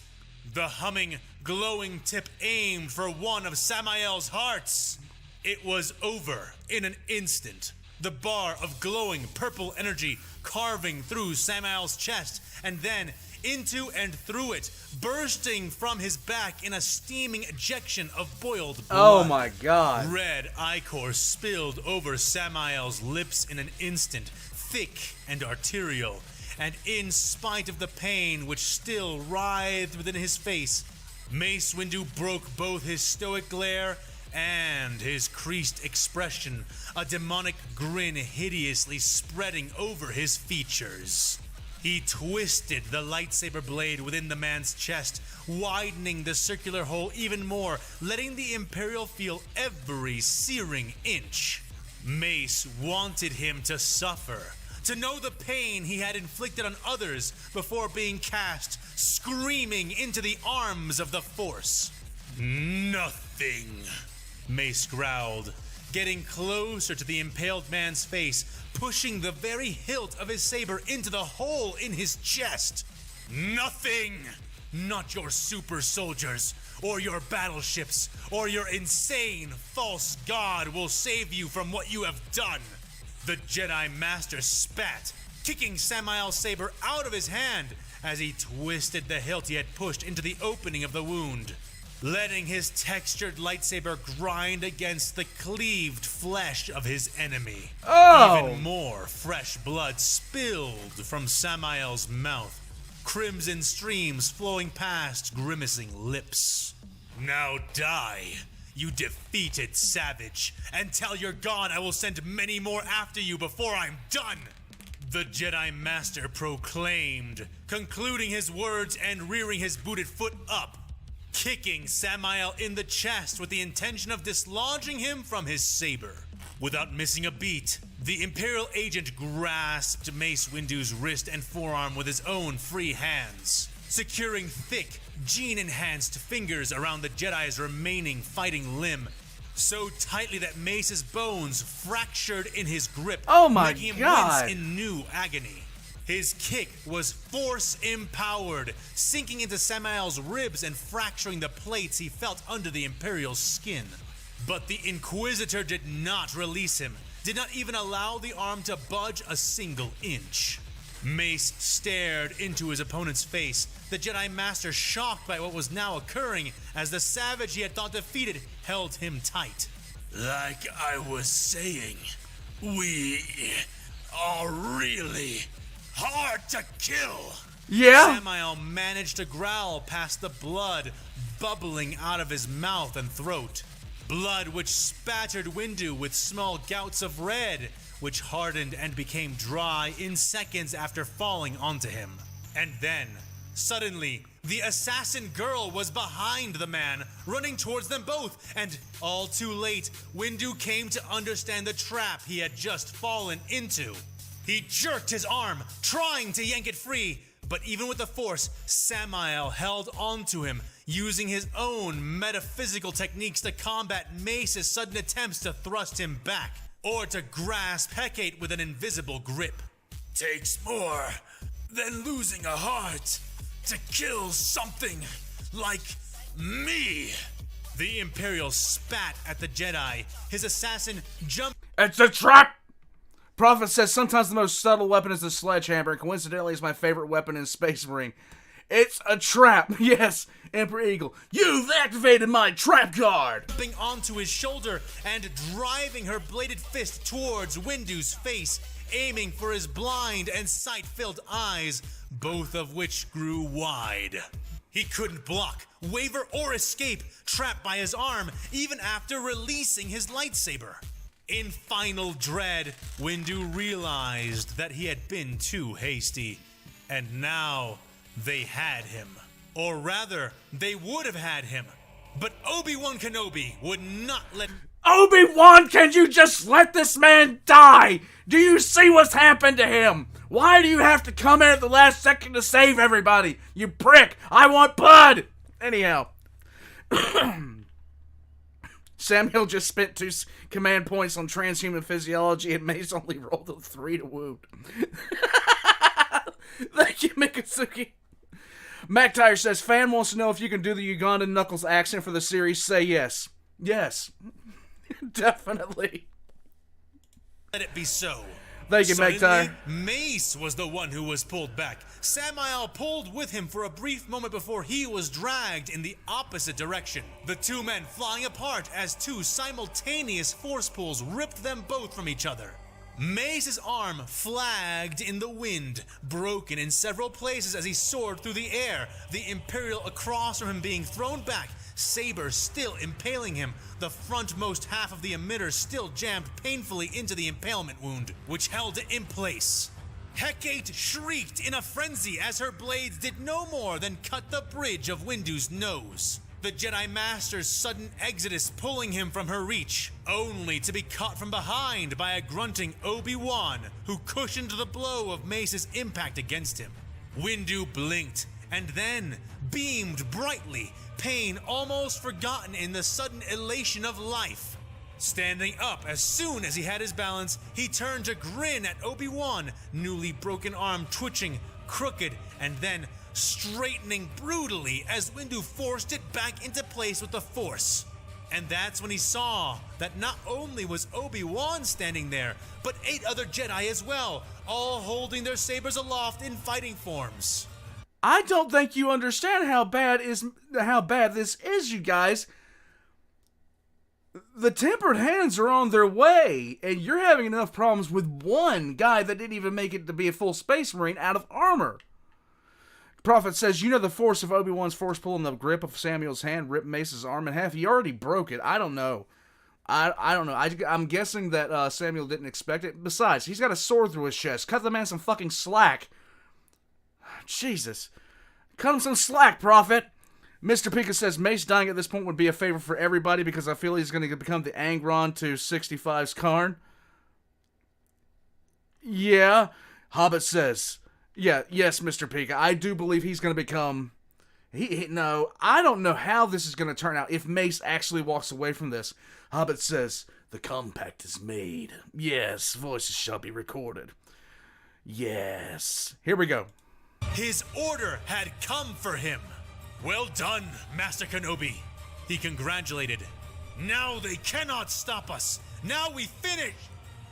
The humming, glowing tip aimed for one of Samael's hearts. It was over in an instant. The bar of glowing purple energy carving through Samael's chest and then into and through it, bursting from his back in a steaming ejection of boiled blood. Oh my God. Red ichor spilled over Samael's lips in an instant, thick and arterial, and in spite of the pain which still writhed within his face, Mace Windu broke both his stoic glare and his creased expression, a demonic grin hideously spreading over his features. He twisted the lightsaber blade within the man's chest, widening the circular hole even more, letting the Imperial feel every searing inch. Mace wanted him to suffer, to know the pain he had inflicted on others before being cast, screaming into the arms of the Force. Nothing, Mace growled, getting closer to the impaled man's face, pushing the very hilt of his saber into the hole in his chest. Nothing! Not your super soldiers, or your battleships, or your insane false god will save you from what you have done. The Jedi Master spat, kicking Samael's saber out of his hand as he twisted the hilt he had pushed into the opening of the wound, letting his textured lightsaber grind against the cleaved flesh of his enemy. Oh! Even more fresh blood spilled from Samael's mouth, crimson streams flowing past grimacing lips. Now die, you defeated savage, and tell your god I will send many more after you before I'm done, the Jedi Master proclaimed, concluding his words and rearing his booted foot up, kicking Samael in the chest with the intention of dislodging him from his saber. Without missing a beat, the Imperial agent grasped Mace Windu's wrist and forearm with his own free hands, securing thick, gene-enhanced fingers around the Jedi's remaining fighting limb, so tightly that Mace's bones fractured in his grip, Oh my making him God. wince in new agony. His kick was force-empowered, sinking into Samael's ribs and fracturing the plates he felt under the Imperial skin. But the Inquisitor did not release him, did not even allow the arm to budge a single inch. Mace stared into his opponent's face, the Jedi Master shocked by what was now occurring as the savage he had thought defeated held him tight. Like I was saying, we are really hard to kill. Yeah? Samael managed to growl past the blood bubbling out of his mouth and throat. Blood which spattered Windu with small gouts of red, which hardened and became dry in seconds after falling onto him. And then, suddenly, the assassin girl was behind the man, running towards them both, and all too late, Windu came to understand the trap he had just fallen into. He jerked his arm, trying to yank it free, but even with the force, Samael held onto him, using his own metaphysical techniques to combat Mace's sudden attempts to thrust him back, or to grasp Hecate with an invisible grip. Takes more than losing a heart to kill something like me. The Imperial spat at the Jedi. His assassin jumped. It's a trap! Prophet says sometimes the most subtle weapon is the sledgehammer, and coincidentally is my favorite weapon in Space Marine. It's a trap. Yes, Emperor Eagle. You've activated my trap card! Jumping onto his shoulder and driving her bladed fist towards Windu's face, aiming for his blind and sight-filled eyes, both of which grew wide. He couldn't block, waver, or escape, trapped by his arm, even after releasing his lightsaber. In final dread, Windu realized that he had been too hasty, and now they had him. Or rather, they would have had him. But Obi-Wan Kenobi would not let... Obi-Wan, can you just let this man die? Do you see what's happened to him? Why do you have to come in at the last second to save everybody? You prick! I want blood! Anyhow. Samuel just spent 2 command points on transhuman physiology and Mace only rolled a 3 to wound. Thank you, Mikatsuki. MacTire says, fan wants to know if you can do the Ugandan Knuckles accent for the series. Say yes. Yes. Definitely. Let it be so. Thank you, Suddenly, MacTire. Mace was the one who was pulled back. Samael pulled with him for a brief moment before he was dragged in the opposite direction. The two men flying apart as 2 simultaneous force pulls ripped them both from each other. Mace's arm flagged in the wind, broken in several places as he soared through the air, the Imperial across from him being thrown back, saber still impaling him, the frontmost half of the emitter still jammed painfully into the impalement wound, which held it in place. Hecate shrieked in a frenzy as her blades did no more than cut the bridge of Windu's nose. The Jedi Master's sudden exodus pulling him from her reach, only to be caught from behind by a grunting Obi-Wan who cushioned the blow of Mace's impact against him. Windu blinked and then beamed brightly, pain almost forgotten in the sudden elation of life. Standing up as soon as he had his balance, he turned to grin at Obi-Wan, newly broken arm twitching, crooked, and then straightening brutally as Windu forced it back into place with the Force. And that's when he saw that not only was Obi-Wan standing there, but 8 other Jedi as well, all holding their sabers aloft in fighting forms. I don't think you understand how bad this is, you guys. The tempered hands are on their way, and you're having enough problems with one guy that didn't even make it to be a full Space Marine out of armor. Prophet says, you know the force of Obi-Wan's force pulling the grip of Samuel's hand ripped Mace's arm in half? He already broke it. I don't know. I don't know. I'm guessing that Samuel didn't expect it. Besides, he's got a sword through his chest. Cut the man some fucking slack. Jesus. Cut him some slack, Prophet. Mr. Pika says, Mace dying at this point would be a favor for everybody because I feel he's going to become the Angron to 65's Karn. Yeah. Hobbit says... Yes, Mr. Pika. I do believe he's going to become... No, I don't know how this is going to turn out if Mace actually walks away from this. Hobbit says, the compact is made. Yes, voices shall be recorded. Yes. Here we go. His order had come for him. Well done, Master Kenobi. He congratulated. Now they cannot stop us. Now we finish.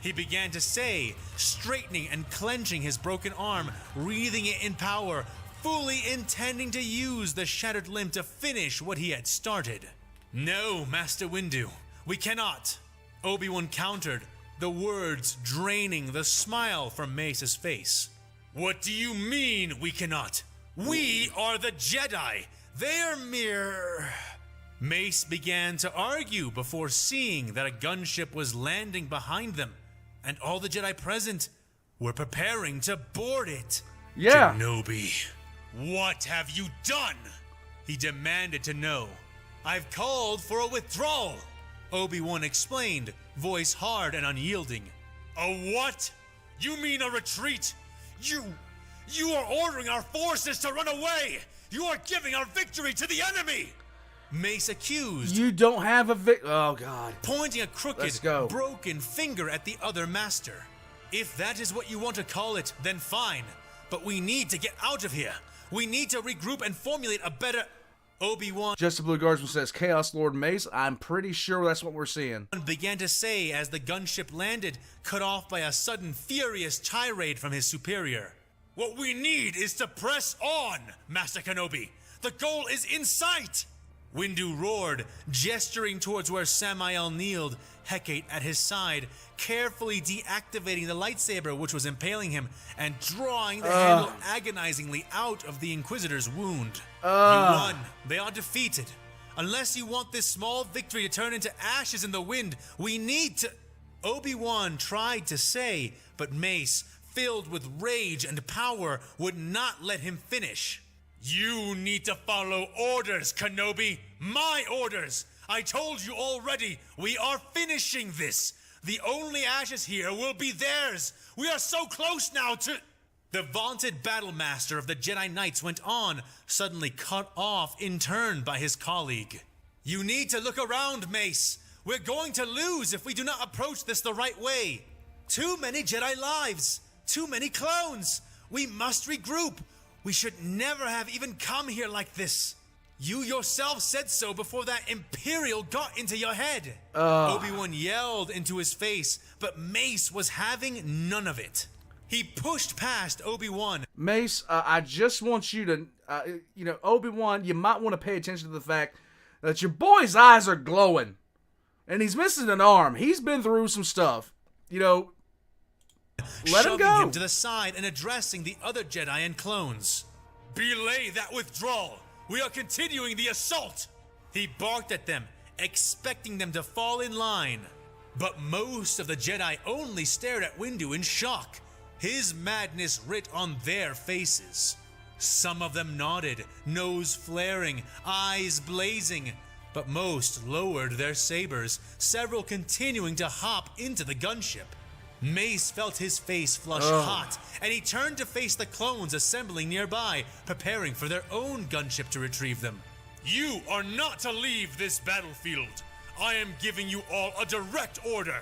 He began to say, straightening and clenching his broken arm, wreathing it in power, fully intending to use the shattered limb to finish what he had started. No, Master Windu, we cannot. Obi-Wan countered, the words draining the smile from Mace's face. What do you mean we cannot? We are the Jedi. They are mere Mace began to argue before seeing that a gunship was landing behind them, and all the Jedi present were preparing to board it. Yeah. Kenobi, what have you done? He demanded to know. I've called for a withdrawal, Obi-Wan explained, voice hard and unyielding. A what? You mean a retreat? You are ordering our forces to run away! You are giving our victory to the enemy! Mace accused, You don't have a Oh, God. pointing a Let's crooked, go. broken finger at the other master. If that is what you want to call it, then fine. But we need to get out of here. We need to regroup and formulate a better... Obi-Wan Just the Blue Guardsman says, Chaos Lord Mace. I'm pretty sure that's what we're seeing. began to say as the gunship landed, cut off by a sudden furious tirade from his superior. What we need is to press on, Master Kenobi. The goal is in sight! Windu roared, gesturing towards where Samael kneeled, Hecate at his side, carefully deactivating the lightsaber which was impaling him and drawing the handle agonizingly out of the Inquisitor's wound. You won. They are defeated. Unless you want this small victory to turn into ashes in the wind, we need to... Obi-Wan tried to say, but Mace, filled with rage and power, would not let him finish. You need to follow orders, Kenobi. My orders. I told you already, we are finishing this. The only ashes here will be theirs. We are so close now to... The vaunted battle master of the Jedi Knights went on, suddenly cut off in turn by his colleague. You need to look around, Mace. We're going to lose if we do not approach this the right way. Too many Jedi lives. Too many clones. We must regroup. We should never have even come here like this. You yourself said so before that Imperial got into your head. Obi-Wan yelled into his face, but Mace was having none of it. He pushed past Obi-Wan. Mace, I just want you to, Obi-Wan, you might want to pay attention to the fact that your boy's eyes are glowing. And he's missing an arm. He's been through some stuff. Let him shoving go. him to the side and addressing the other Jedi and clones. Belay that withdrawal. We are continuing the assault. He barked at them, expecting them to fall in line. But most of the Jedi only stared at Windu in shock, his madness writ on their faces. Some of them nodded, nose flaring, eyes blazing, but most lowered their sabers, several continuing to hop into the gunship. Mace felt his face flush hot, and he turned to face the clones assembling nearby, preparing for their own gunship to retrieve them. You are not to leave this battlefield. I am giving you all a direct order.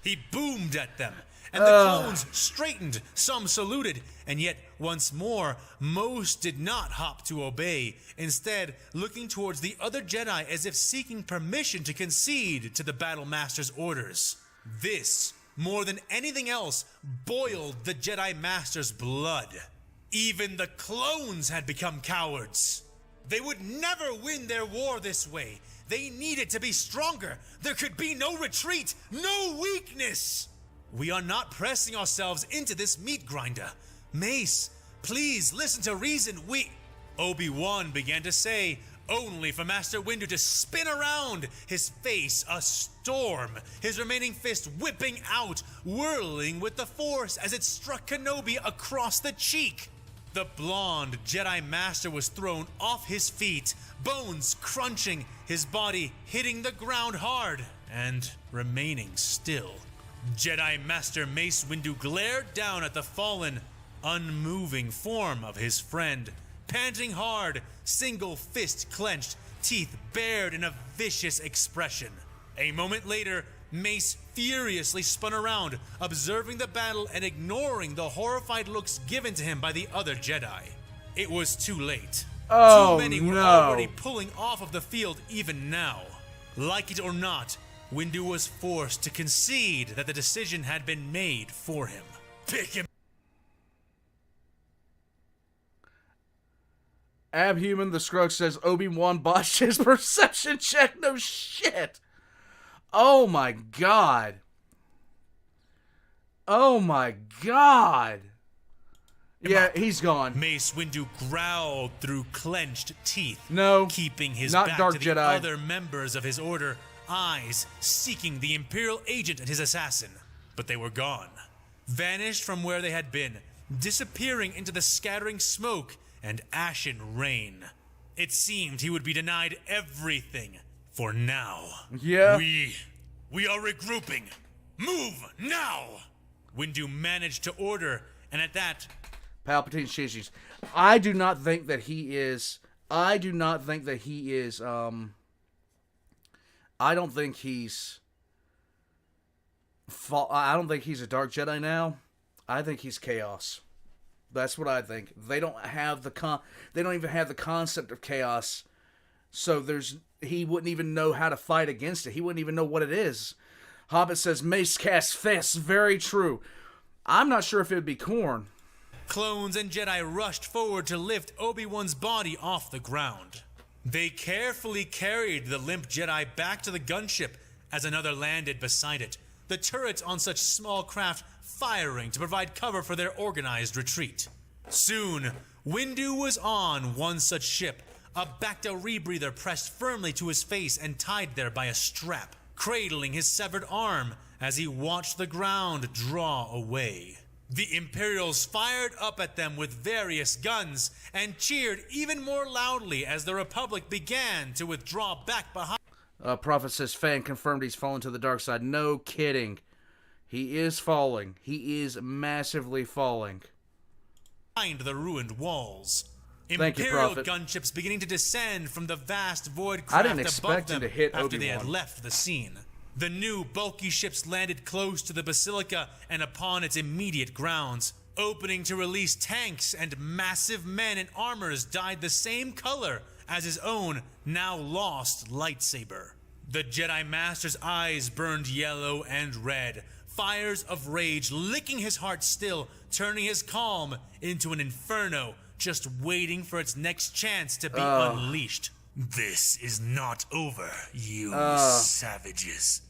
He boomed at them, and the clones straightened, some saluted, and yet once more, most did not hop to obey, instead looking towards the other Jedi as if seeking permission to concede to the Battle Master's orders. This, more than anything else, boiled the Jedi Master's blood. Even the clones had become cowards. They would never win their war this way. They needed to be stronger. There could be no retreat, no weakness. We are not pressing ourselves into this meat grinder. Mace, please listen to reason. Obi-Wan began to say, only for Master Windu to spin around, his face a storm, his remaining fist whipping out, whirling with the Force as it struck Kenobi across the cheek. The blonde Jedi Master was thrown off his feet, bones crunching, his body hitting the ground hard and remaining still. Jedi Master Mace Windu glared down at the fallen, unmoving form of his friend, panting hard, single fist clenched, teeth bared in a vicious expression. A moment later, Mace furiously spun around, observing the battle and ignoring the horrified looks given to him by the other Jedi. It was too late. Oh, Too many were no. already pulling off of the field even now. Like it or not, Windu was forced to concede that the decision had been made for him. Pick him. Abhuman the Scrug says Obi-Wan botched his perception check. No shit. Oh my god. Oh my god. Yeah, he's gone. Mace Windu growled through clenched teeth, No, keeping his not back Dark to the Jedi. other members of his order, eyes seeking the Imperial agent and his assassin. But they were gone, vanished from where they had been, disappearing into the scattering smoke and ashen rain. It seemed he would be denied everything for now. Yeah. We are regrouping. Move now! Windu managed to order, and at that, Palpatine's changing. I do not think that he is. I don't think he's. I don't think he's a Dark Jedi now. I think he's Chaos. That's what I think. They don't have They don't even have the concept of chaos. So he wouldn't even know how to fight against it. He wouldn't even know what it is. Hobbit says Mace casts fists. Very true. I'm not sure if it would be Korn. clones and Jedi rushed forward to lift Obi-Wan's body off the ground. They carefully carried the limp Jedi back to the gunship as another landed beside it, the turrets on such small craft firing to provide cover for their organized retreat. Soon, Windu was on one such ship, a Bacta rebreather pressed firmly to his face and tied there by a strap, cradling his severed arm as he watched the ground draw away. The Imperials fired up at them with various guns and cheered even more loudly as the Republic began to withdraw back behind. Prophet says Fan confirmed he's fallen to the dark side. No kidding. He is falling. He is massively falling. Behind the ruined walls. Thank you, Imperial Prophet. gunships beginning to descend from the vast void I craft didn't above expect him them to hit after they had Obi-Wan. left the scene. The new bulky ships landed close to the basilica and upon its immediate grounds, opening to release tanks, and massive men in armors dyed the same color as his own now lost lightsaber. The Jedi Master's eyes burned yellow and red, fires of rage licking his heart still, turning his calm into an inferno, just waiting for its next chance to be unleashed. This is not over, you savages.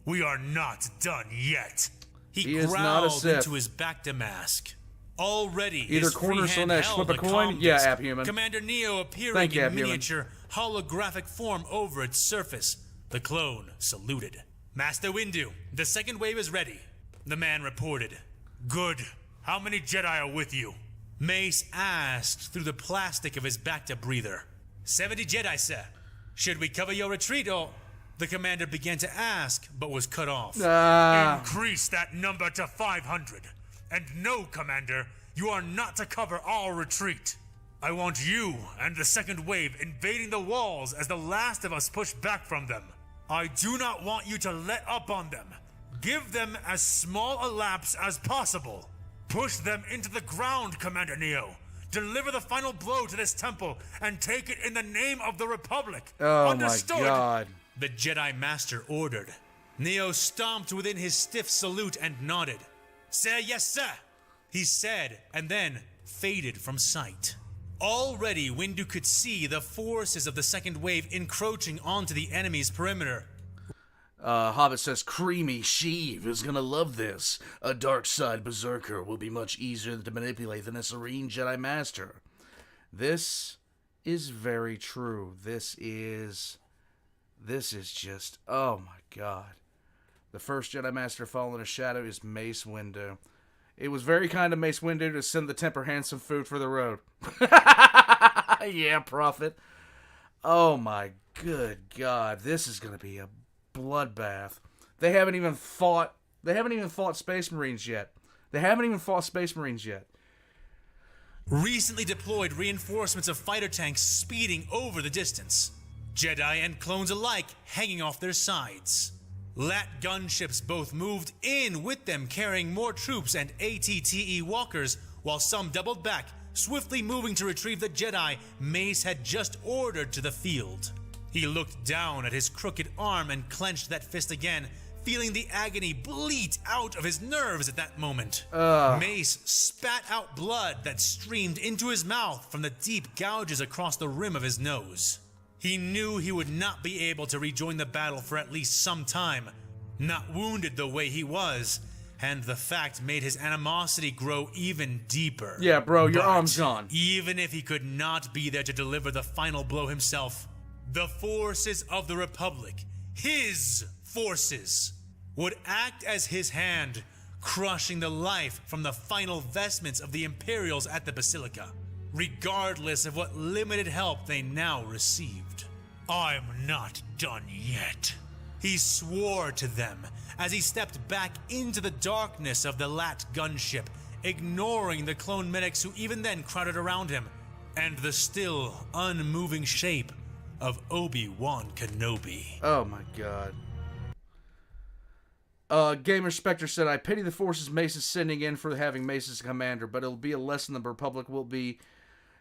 We are not done yet. He is not a growled Sith. into his Bacta mask. Already, Either his free cornerstone hand dash, held flip a the coin? comm Yeah, disc. Abhuman. Commander Neo appearing Thank you, in Abhuman. miniature holographic form over its surface. The clone saluted. Master Windu, the second wave is ready. The man reported. Good. How many Jedi are with you? Mace asked through the plastic of his Bacta breather. 70 Jedi, sir. Should we cover your retreat or... The commander began to ask, but was cut off. Increase that number to 500. And no, Commander, you are not to cover our retreat. I want you and the second wave invading the walls as the last of us push back from them. I do not want you to let up on them. Give them as small a lapse as possible. Push them into the ground, Commander Neo. Deliver the final blow to this temple and take it in the name of the Republic. Oh Understood? my god. The Jedi Master ordered. Neo stomped within his stiff salute and nodded. Sir, yes, sir, he said, and then faded from sight. Already, Windu could see the forces of the second wave encroaching onto the enemy's perimeter. Hobbit says, Creamy Sheev is gonna love this. A dark side berserker will be much easier to manipulate than a serene Jedi Master. This is very true. This is just, oh my god. The first Jedi Master fallen in a shadow is Mace Windu. It was very kind of Mace Windu to send the Temper Hand some food for the road. Yeah, Prophet. Oh my good god. This is gonna be a bloodbath. They haven't even fought Space Marines yet. Recently deployed reinforcements of fighter tanks speeding over the distance. Jedi and clones alike hanging off their sides. Lat gunships both moved in with them, carrying more troops and ATTE walkers, while some doubled back, swiftly moving to retrieve the Jedi Mace had just ordered to the field. He looked down at his crooked arm and clenched that fist again, feeling the agony bleat out of his nerves at that moment. Mace spat out blood that streamed into his mouth from the deep gouges across the rim of his nose. He knew he would not be able to rejoin the battle for at least some time. Not wounded the way he was, and the fact made his animosity grow even deeper. Yeah, bro, your But arm's gone. even if he could not be there to deliver the final blow himself, the forces of the Republic, his forces, would act as his hand, crushing the life from the final vestments of the Imperials at the Basilica, regardless of what limited help they now received. I'm not done yet, he swore to them as he stepped back into the darkness of the Lat gunship, ignoring the clone medics who even then crowded around him, and the still unmoving shape of Obi-Wan Kenobi. Oh my god. Gamer Spectre said, I pity the forces Mace is sending in for having Mace as commander, but it'll be a lesson the Republic will be...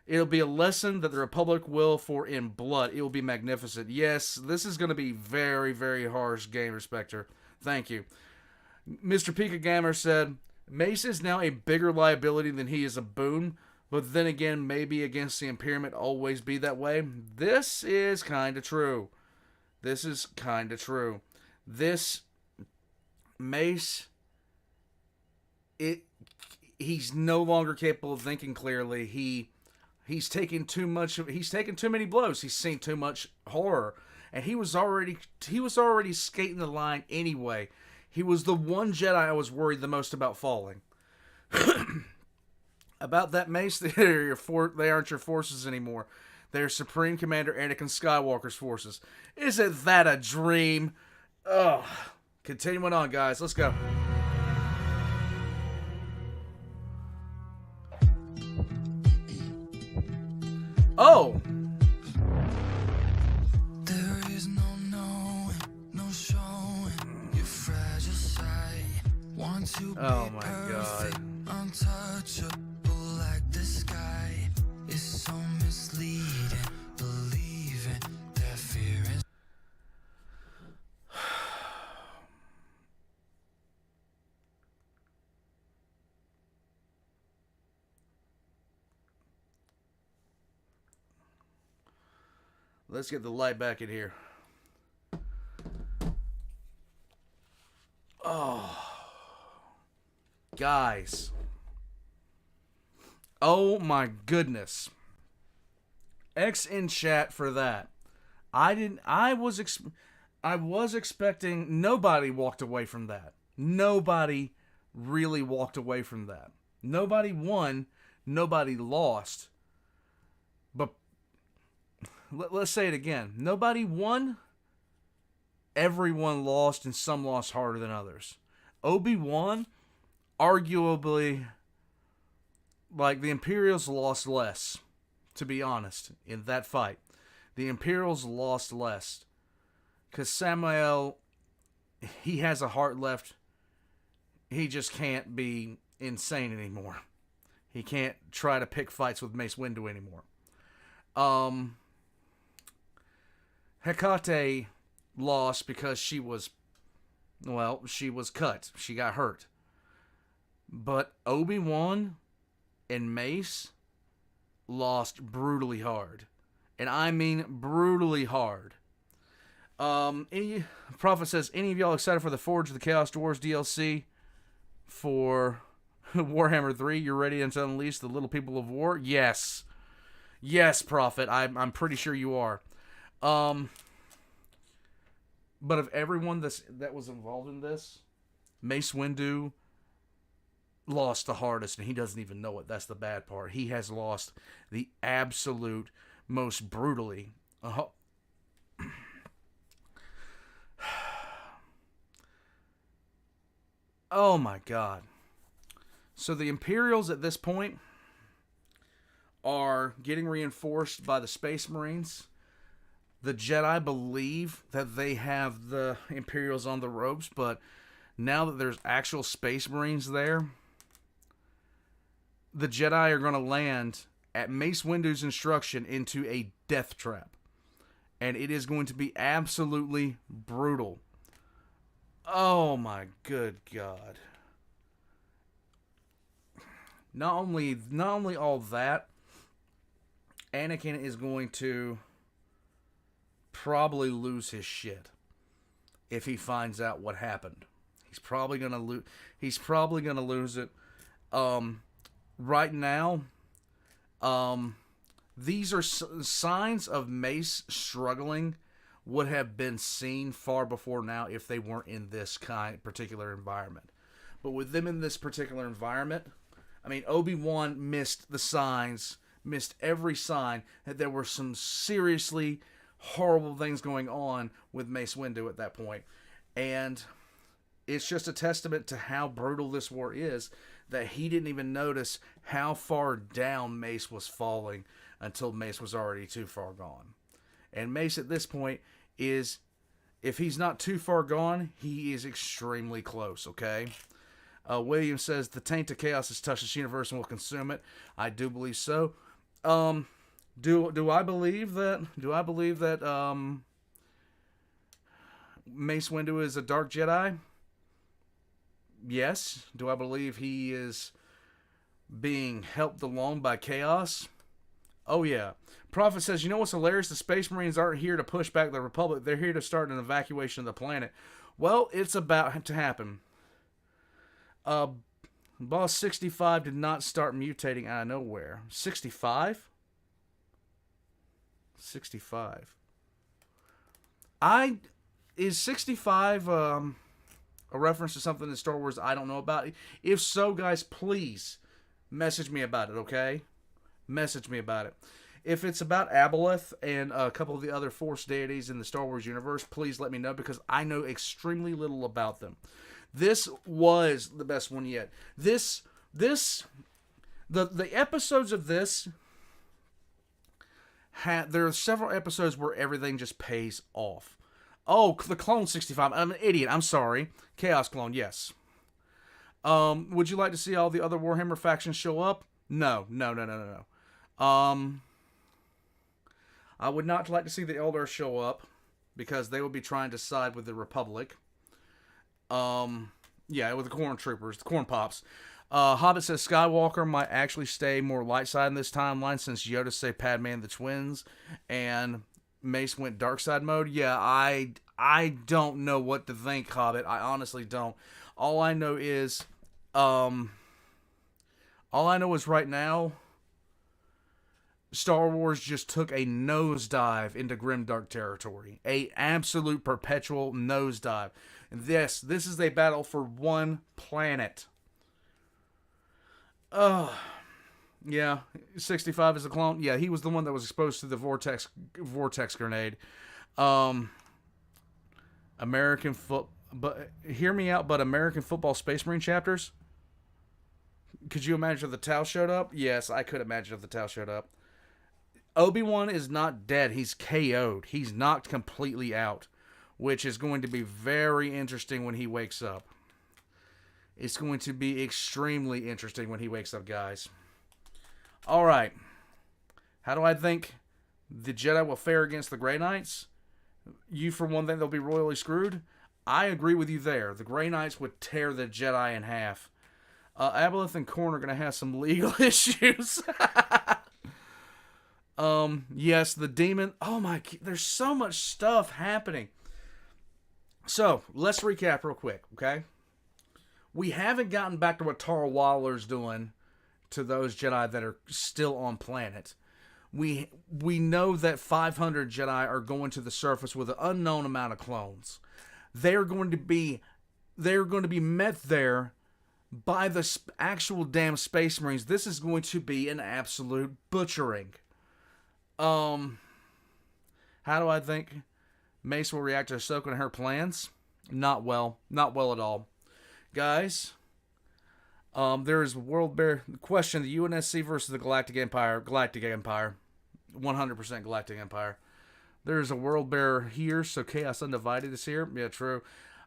It'll be a lesson that the Republic will for in blood. It will be magnificent. Yes, this is going to be very, very harsh, Gamer Spectre. Thank you. Mr. Pika Gamer said, Mace is now a bigger liability than he is a boon, but then again, maybe against the Imperium it always be that way. This is kind of true. This is kind of true. This Mace, he's no longer capable of thinking clearly. He's taken too many blows. He's seen too much horror. And he was already skating the line anyway. He was the one Jedi I was worried the most about falling. About that Mace, they aren't your forces anymore. They're Supreme Commander Anakin Skywalker's forces. Isn't that a dream? Ugh. Continuing on, guys. Let's go. Oh! Oh my god. Untouchable like the sky is so misleading. Believing that fear is. Let's get the light back in here. Oh. Guys. Oh my goodness. X in chat for that. I was expecting, nobody walked away from that. Nobody really walked away from that. Nobody won, nobody lost. But let's say it again. Nobody won, everyone lost, and some lost harder than others. Obi-Wan, arguably, like, the Imperials lost less, to be honest, in that fight. The Imperials lost less. Because Samuel, he has a heart left. He just can't be insane anymore. He can't try to pick fights with Mace Windu anymore. Hecate lost because she was cut. She got hurt. But Obi-Wan and Mace lost brutally hard. And I mean brutally hard. Prophet says, any of y'all excited for the Forge of the Chaos Dwarves DLC for Warhammer 3? You're ready to unleash the little people of war? Yes. Yes, Prophet. I'm pretty sure you are. But of everyone that was involved in this, Mace Windu lost the hardest, and he doesn't even know it. That's the bad part. He has lost the absolute most brutally. Oh my god. So the Imperials at this point are getting reinforced by the Space Marines. The Jedi believe that they have the Imperials on the ropes, but now that there's actual Space Marines there, the Jedi are going to land at Mace Windu's instruction into a death trap. And it is going to be absolutely brutal. Oh my good God. Not only all that, Anakin is going to probably lose his shit if he finds out what happened. He's probably gonna lose. He's probably gonna lose it. Right now, these are signs of Mace struggling would have been seen far before now if they weren't in this particular environment. But with them in this particular environment, I mean, Obi-Wan missed the signs, missed every sign that there were some seriously horrible things going on with Mace Windu at that point. And it's just a testament to how brutal this war is that he didn't even notice how far down Mace was falling until Mace was already too far gone. And Mace at this point is, if he's not too far gone, he is extremely close, okay? William says, the taint of chaos has touched this universe and will consume it. I do believe so. Do I believe that Mace Windu is a dark Jedi? Yes. Do I believe he is being helped along by chaos? Oh, yeah. Prophet says, you know what's hilarious? The Space Marines aren't here to push back the Republic. They're here to start an evacuation of the planet. Well, it's about to happen. Boss 65 did not start mutating out of nowhere. 65? 65. Is 65 a reference to something in Star Wars I don't know about? If so, guys, please message me about it, okay? Message me about it. If it's about Aboleth and a couple of the other Force deities in the Star Wars universe, please let me know because I know extremely little about them. This was the best one yet. The episodes of this there are several episodes where everything just pays off. Oh, the Clone 65. I'm an idiot. I'm sorry. Chaos Clone, yes. Would you like to see all the other Warhammer factions show up? No. I would not like to see the Eldar show up because they would be trying to side with the Republic. Yeah, with the Corn Troopers, the Corn Pops. Hobbit says Skywalker might actually stay more light side in this timeline since Yoda saved Padme and the twins, and Mace went dark side mode. Yeah, I don't know what to think, Hobbit. I honestly don't. All I know is right now, Star Wars just took a nosedive into grimdark territory. A absolute perpetual nosedive. This is a battle for one planet. Yeah, 65 is a clone. Yeah, he was the one that was exposed to the vortex grenade. But hear me out. But American football Space Marine chapters. Could you imagine if the Tau showed up? Yes, I could imagine if the Tau showed up. Obi-Wan is not dead. He's KO'd. He's knocked completely out, which is going to be very interesting when he wakes up. It's going to be extremely interesting when he wakes up, guys. All right. How do I think the Jedi will fare against the Grey Knights? You, for one thing, they'll be royally screwed. I agree with you there. The Grey Knights would tear the Jedi in half. Aboleth and Korn are going to have some legal issues. Yes, the demon. Oh my, there's so much stuff happening. So, let's recap real quick, okay? We haven't gotten back to what Tara Waller's doing to those Jedi that are still on planet. We know that 500 Jedi are going to the surface with an unknown amount of clones. They're going to be met there by the actual damn Space Marines. This is going to be an absolute butchering. How do I think Mace will react to Ahsoka and her plans? Not well. Not well at all. Guys, there is a world bear question, the UNSC versus the Galactic Empire. Galactic Empire. 100% Galactic Empire. There's a world bear here, so Chaos Undivided is here. Yeah, true.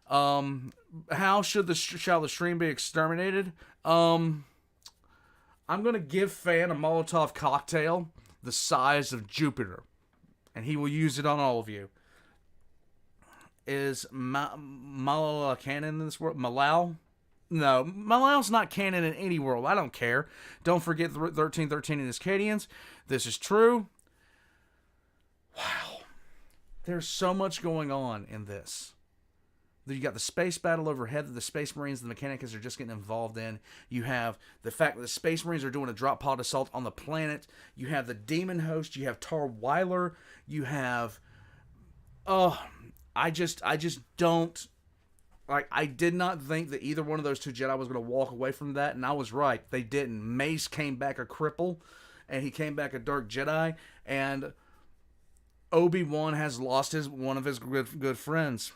How shall the stream be exterminated? I'm going to give Fan a Molotov cocktail the size of Jupiter, and he will use it on all of you. Is Malala canon in this world? Malal? No, Malal's not canon in any world. I don't care. Don't forget 1313 and his Cadians. This is true. Wow. There's so much going on in this. You got the space battle overhead that the Space Marines and the Mechanicus are just getting involved in. You have the fact that the Space Marines are doing a drop pod assault on the planet. You have the Demon Host. You have Tar Weiler. You have... Oh, I just don't... Like, I did not think that either one of those two Jedi was going to walk away from that, and I was right. They didn't. Mace came back a cripple, and he came back a Dark Jedi, and Obi-Wan has lost one of his good friends.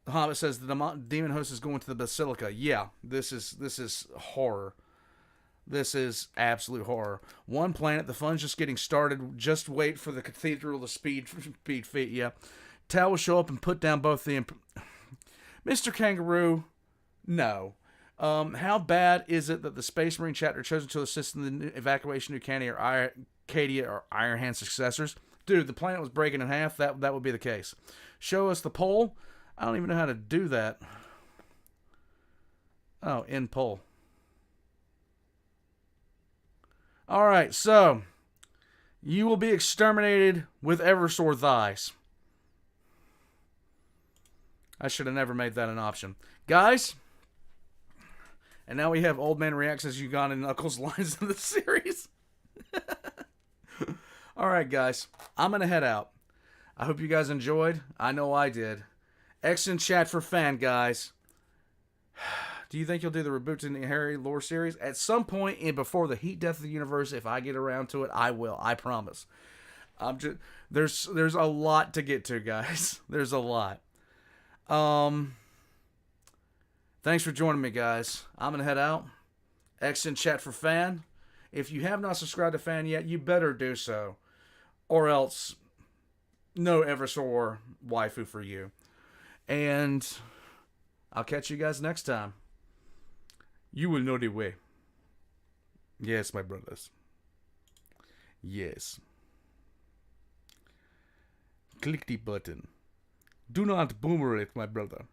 Hobbit says the Demon Host is going to the Basilica. Yeah, this is horror. This is absolute horror. One planet, the fun's just getting started. Just wait for the Cathedral to speed feet. Yeah, Tau will show up and put down both the Mr. Kangaroo. No. How bad is it that the Space Marine chapter chosen to assist in the evacuation of Cadia or Iron Hand successors? Dude, the planet was breaking in half. That would be the case. Show us the poll. I don't even know how to do that. Oh, end poll. Alright, so you will be exterminated with Eversor thighs. I should have never made that an option. Guys, and now we have Old Man Reacts as Uganda and Knuckles lines of the series. Alright, guys, I'm going to head out. I hope you guys enjoyed. I know I did. X in chat for fan, guys. Do you think you'll do the Reboot to Harry lore series? At some point before the heat death of the universe, if I get around to it, I will. I promise. There's a lot to get to, guys. There's a lot. Thanks for joining me, guys. I'm going to head out. X in chat for fan. If you have not subscribed to fan yet, you better do so. Or else, no Eversor waifu for you. And I'll catch you guys next time. You will know the way. Yes, my brothers. Yes. Click the button. Do not boomerate, my brother.